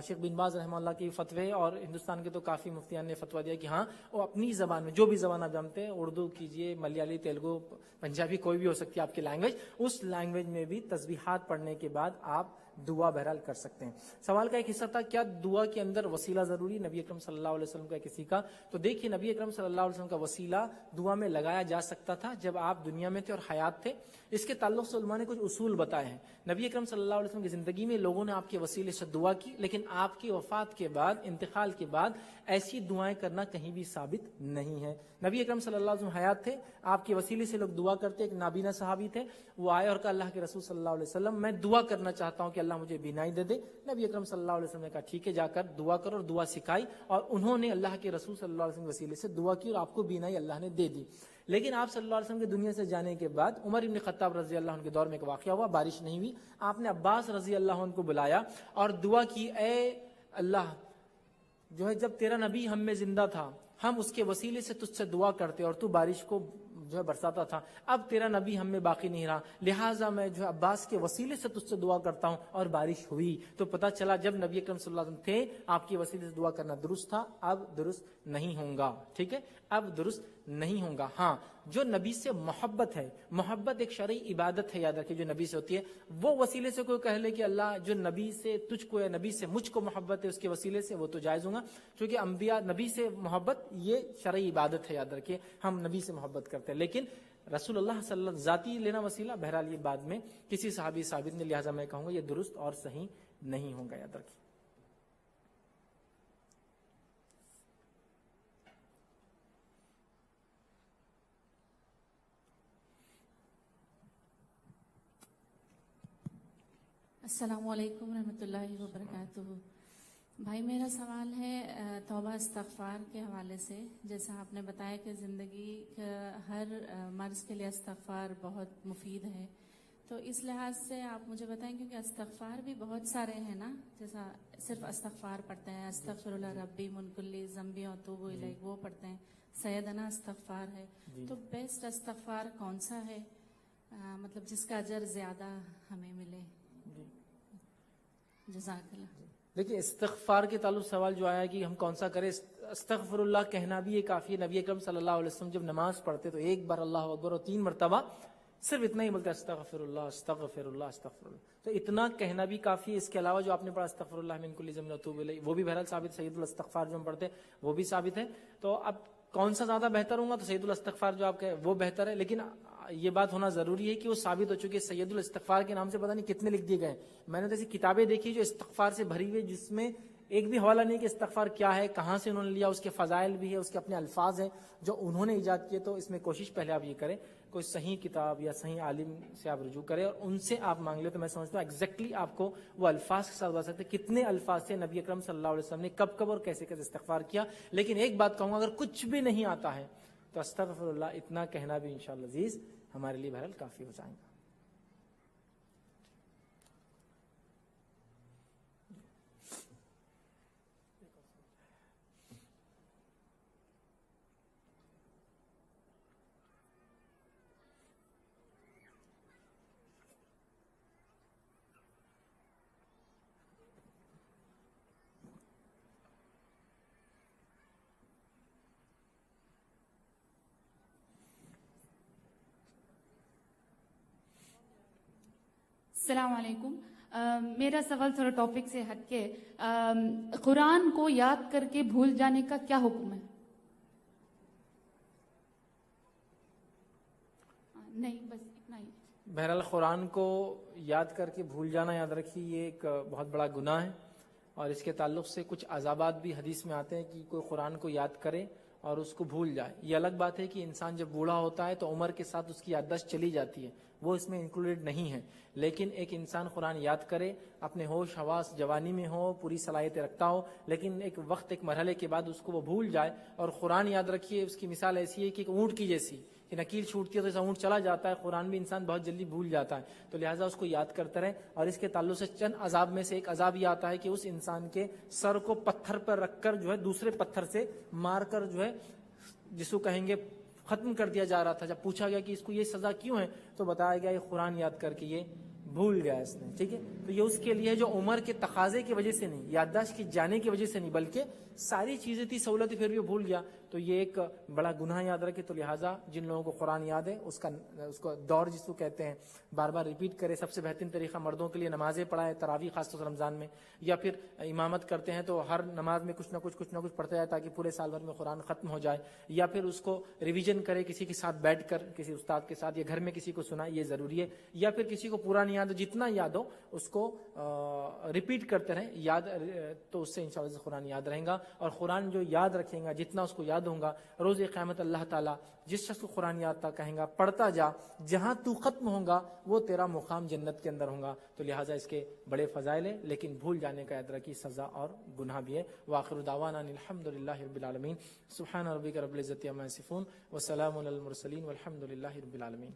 شیخ بن باز رحمہ اللہ کے فتوے اور ہندوستان کے تو کافی مفتیان نے فتویٰ دیا کہ ہاں وہ اپنی زبان میں جو بھی زبان آپ جانتے ہیں، اردو کیجئے، ملیالی، تیلگو، پنجابی، کوئی بھی ہو سکتی ہے آپ کی لینگویج، اس لینگویج میں بھی تسبیحات پڑھنے کے بعد آپ دعا بہرحال کر سکتے ہیں۔ سوال کا ایک حصہ تھا کیا دعا کے اندر وسیلہ ضروری؟ نبی اکرم صلی اللہ علیہ وسلم کا کسی کا، تو دیکھیے نبی اکرم صلی اللہ علیہ وسلم کا وسیلہ دعا میں لگایا جا سکتا تھا جب آپ دنیا میں تھے اور حیات تھے۔ اس کے تعلق سے علماء نے کچھ اصول بتائے ہیں۔ نبی اکرم صلی اللہ علیہ وسلم کی زندگی میں لوگوں نے آپ کے وسیلے سے دعا کی، لیکن آپ کی وفات کے بعد، انتقال کے بعد ایسی دعائیں کرنا کہیں بھی ثابت نہیں ہے۔ نبی اکرم صلی اللہ علیہ وسلم حیات تھے، آپ کے وسیلے سے لوگ دعا کرتے۔ ایک نابینا صحابی تھے، وہ آئے اور کہا اللہ کے رسول صلی اللہ علیہ وسلم میں دعا کرنا چاہتا ہوں کہ اللہ مجھے بینائی دے دے۔ نبی اکرم صلی اللہ علیہ وسلم نے کہا ٹھیک ہے، جا کر دعا کرو، اور دعا سکھائی، اور انہوں نے اللہ کے رسول صلی اللہ علیہ وسلم کے وسیلے سے دعا کی اور آپ کو بینائی اللہ نے دے دی۔ لیکن آپ صلی اللہ علیہ وسلم کے دنیا سے جانے کے بعد عمر بن خطاب رضی اللہ عنہ کے دور میں ایک واقعہ ہوا، بارش نہیں ہوئی، آپ نے عباس رضی اللہ عنہ کو بلایا اور دعا کی، اے اللہ جو ہے جب تیرا نبی ہم میں زندہ تھا ہم اس کے وسیلے سے تجھ سے دعا کرتے اور تو بارش کو جو ہے برساتا تھا، اب تیرا نبی ہم میں باقی نہیں رہا، لہٰذا میں جو ہے عباس کے وسیلے سے تجھ سے دعا کرتا ہوں، اور بارش ہوئی۔ تو پتہ چلا جب نبی اکرم صلی اللہ علیہ وسلم تھے آپ کے وسیلے سے دعا کرنا درست تھا، اب درست نہیں ہوگا، ٹھیک ہے، اب درست نہیں ہوگا۔ ہاں جو نبی سے محبت ہے، محبت ایک شرعی عبادت ہے، یاد رکھیے، جو نبی سے ہوتی ہے، وہ وسیلے سے کوئی کہہ لے کہ اللہ جو نبی سے تجھ کو یا نبی سے مجھ کو محبت ہے اس کے وسیلے سے، وہ تو جائز ہوگا، کیونکہ انبیاء نبی سے محبت یہ شرعی عبادت ہے، یاد رکھیے، ہم نبی سے محبت کرتے ہیں، لیکن رسول اللہ صلی اللہ علیہ وسلم ذاتی لینا وسیلہ بہرحال یہ بعد میں کسی صحابی ثابت نے، لہٰذا میں کہوں گا یہ درست اور صحیح نہیں ہوگا، یاد رکھیے۔ السلام علیکم ورحمۃ اللہ وبرکاتہ۔ بھائی میرا سوال ہے توبہ استغفار کے حوالے سے، جیسا آپ نے بتایا کہ زندگی کا ہر مرض کے لیے استغفار بہت مفید ہے، تو اس لحاظ سے آپ مجھے بتائیں، کیونکہ استغفار بھی بہت سارے ہیں نا، جیسا صرف استغفار پڑھتے ہیں، استغفر اللہ ربی من کل ذنب واتوب الیہ، وہ پڑھتے ہیں، سیدنا استغفار ہے، تو بیسٹ استغفار کون سا ہے، مطلب جس کا اجر زیادہ ہمیں ملے؟ جزاک اللہ۔ دیکھیے استغفار کے تعلق سوال جو آیا کہ ہم کون سا کریں، استغفر اللہ کہنا بھی یہ کافی ہے۔ نبی اکرم صلی اللہ علیہ وسلم جب نماز پڑھتے تو ایک بار اللہ اکبر اور 3 مرتبہ صرف اتنا ہی بولتے استغفر اللہ استغفر اللہ استغفر اللہ، تو اتنا کہنا بھی کافی ہے۔ اس کے علاوہ جو آپ نے پڑھا استغفر اللہ من کل ذنب واتوب الیہ، وہ بھی بہرحال ثابت، سید الاستغفار جو ہم پڑھتے ہیں وہ بھی ثابت ہے۔ تو اب کون سا زیادہ بہتر ہوگا، تو سید الاستغفار جو آپ کہے وہ بہتر ہے، لیکن یہ بات ہونا ضروری ہے کہ وہ ثابت ہو چکی ہے۔ سید الاستغفار کے نام سے پتہ نہیں کتنے لکھ دیے گئے، میں نے تو ایسی کتابیں دیکھی جو استغفار سے بھری ہوئی، جس میں ایک بھی حوالہ نہیں کہ استغفار کیا ہے، کہاں سے انہوں نے لیا، اس کے فضائل بھی ہے، اس کے اپنے الفاظ ہیں جو انہوں نے ایجاد کیے۔ تو اس میں کوشش پہلے آپ یہ کریں، کوئی صحیح کتاب یا صحیح عالم سے آپ رجوع کریں اور ان سے آپ مانگ لیں، تو میں سمجھتا ہوں ایگزیکٹلی آپ کو وہ الفاظ کے ساتھ بتا سکتے کتنے الفاظ سے نبی اکرم صلی اللہ علیہ وسلم نے کب کب اور کیسے کیسے استغفار کیا۔ لیکن ایک بات کہوں گا، اگر کچھ بھی نہیں آتا ہے تو استغفر اللہ اتنا کہنا بھی انشاءاللہ عزیز ہمارے لیے بہرحال کافی ہو جائے گا۔ السلام علیکم، میرا سوال تھوڑا ٹاپک سے ہٹ کے، قرآن کو یاد کر کے بھول جانے کا کیا حکم ہے؟ نہیں بس اتنا ہی۔ بہرحال قرآن کو یاد کر کے بھول جانا، یاد رکھیے یہ ایک بہت بڑا گناہ ہے، اور اس کے تعلق سے کچھ عذابات بھی حدیث میں آتے ہیں کہ کوئی قرآن کو یاد کرے اور اس کو بھول جائے۔ یہ الگ بات ہے کہ انسان جب بوڑھا ہوتا ہے تو عمر کے ساتھ اس کی یادداشت چلی جاتی ہے، وہ اس میں انکلوڈیڈ نہیں ہے، لیکن ایک انسان قرآن یاد کرے، اپنے ہوش حواس جوانی میں ہو، پوری صلاحیتیں رکھتا ہو، لیکن ایک وقت ایک مرحلے کے بعد اس کو وہ بھول جائے۔ اور قرآن یاد رکھیے اس کی مثال ایسی ہے کہ ایک اونٹ کی جیسی، کہ نکیل چھوٹتی ہے تو ایسا اونٹ چلا جاتا ہے، قرآن بھی انسان بہت جلدی بھول جاتا ہے، تو لہٰذا اس کو یاد کرتے رہیں۔ اور اس کے تعلق سے چند عذاب میں سے ایک عذاب یہ آتا ہے کہ اس انسان کے سر کو پتھر پر رکھ کر جو ہے دوسرے پتھر سے مار کر جو ہے جس کو کہیں گے ختم کر دیا جا رہا تھا. جب پوچھا گیا کہ اس کو یہ سزا کیوں ہے تو بتایا گیا یہ قرآن یاد کر کے یہ بھول گیا اس نے. ٹھیک ہے, تو یہ اس کے لیے جو عمر کے تقاضے کی وجہ سے نہیں, یادداشت کی جانے کی وجہ سے نہیں, بلکہ ساری چیزیں تھی, سہولت, پھر بھی بھول گیا, تو یہ ایک بڑا گناہ یاد رکھے. تو لہٰذا جن لوگوں کو قرآن یاد ہے اس کو دور جس کو کہتے ہیں بار بار ریپیٹ کرے. سب سے بہترین طریقہ مردوں کے لیے نمازیں پڑھائے, تراویح خاص طور سے رمضان میں, یا پھر امامت کرتے ہیں تو ہر نماز میں کچھ نہ کچھ پڑھتے جائے تاکہ پورے سال بھر میں قرآن ختم ہو جائے, یا پھر اس کو ریویژن کرے کسی کے ساتھ بیٹھ کر, کسی استاد کے ساتھ, یا گھر میں کسی کو سنائے, یہ ضروری ہے. یا پھر کسی کو پورا نہیں یاد ہو, جتنا یاد ہو اس کو ریپیٹ کرتے رہیں یاد, تو اس سے انشاءاللہ قرآن یاد رہیں گا. اور قرآن جو یاد رکھیں گا, جتنا اس کو یاد ہوگا, روز قیامت اللہ تعالیٰ جس شخص کو قرآن یاد تھا کہیں گا پڑھتا جا, جہاں تو ختم ہوگا وہ تیرا مقام جنت کے اندر ہوگا. تو لہٰذا اس کے بڑے فضائل ہیں, لیکن بھول جانے کا یاد رکھی سزا اور گناہ بھی ہے. وآخر دعوانا الحمدللہ رب العالمین. سبحان ربک رب العزت عما یصفون وسلام علی المرسلین والحمد للہ رب العالمین.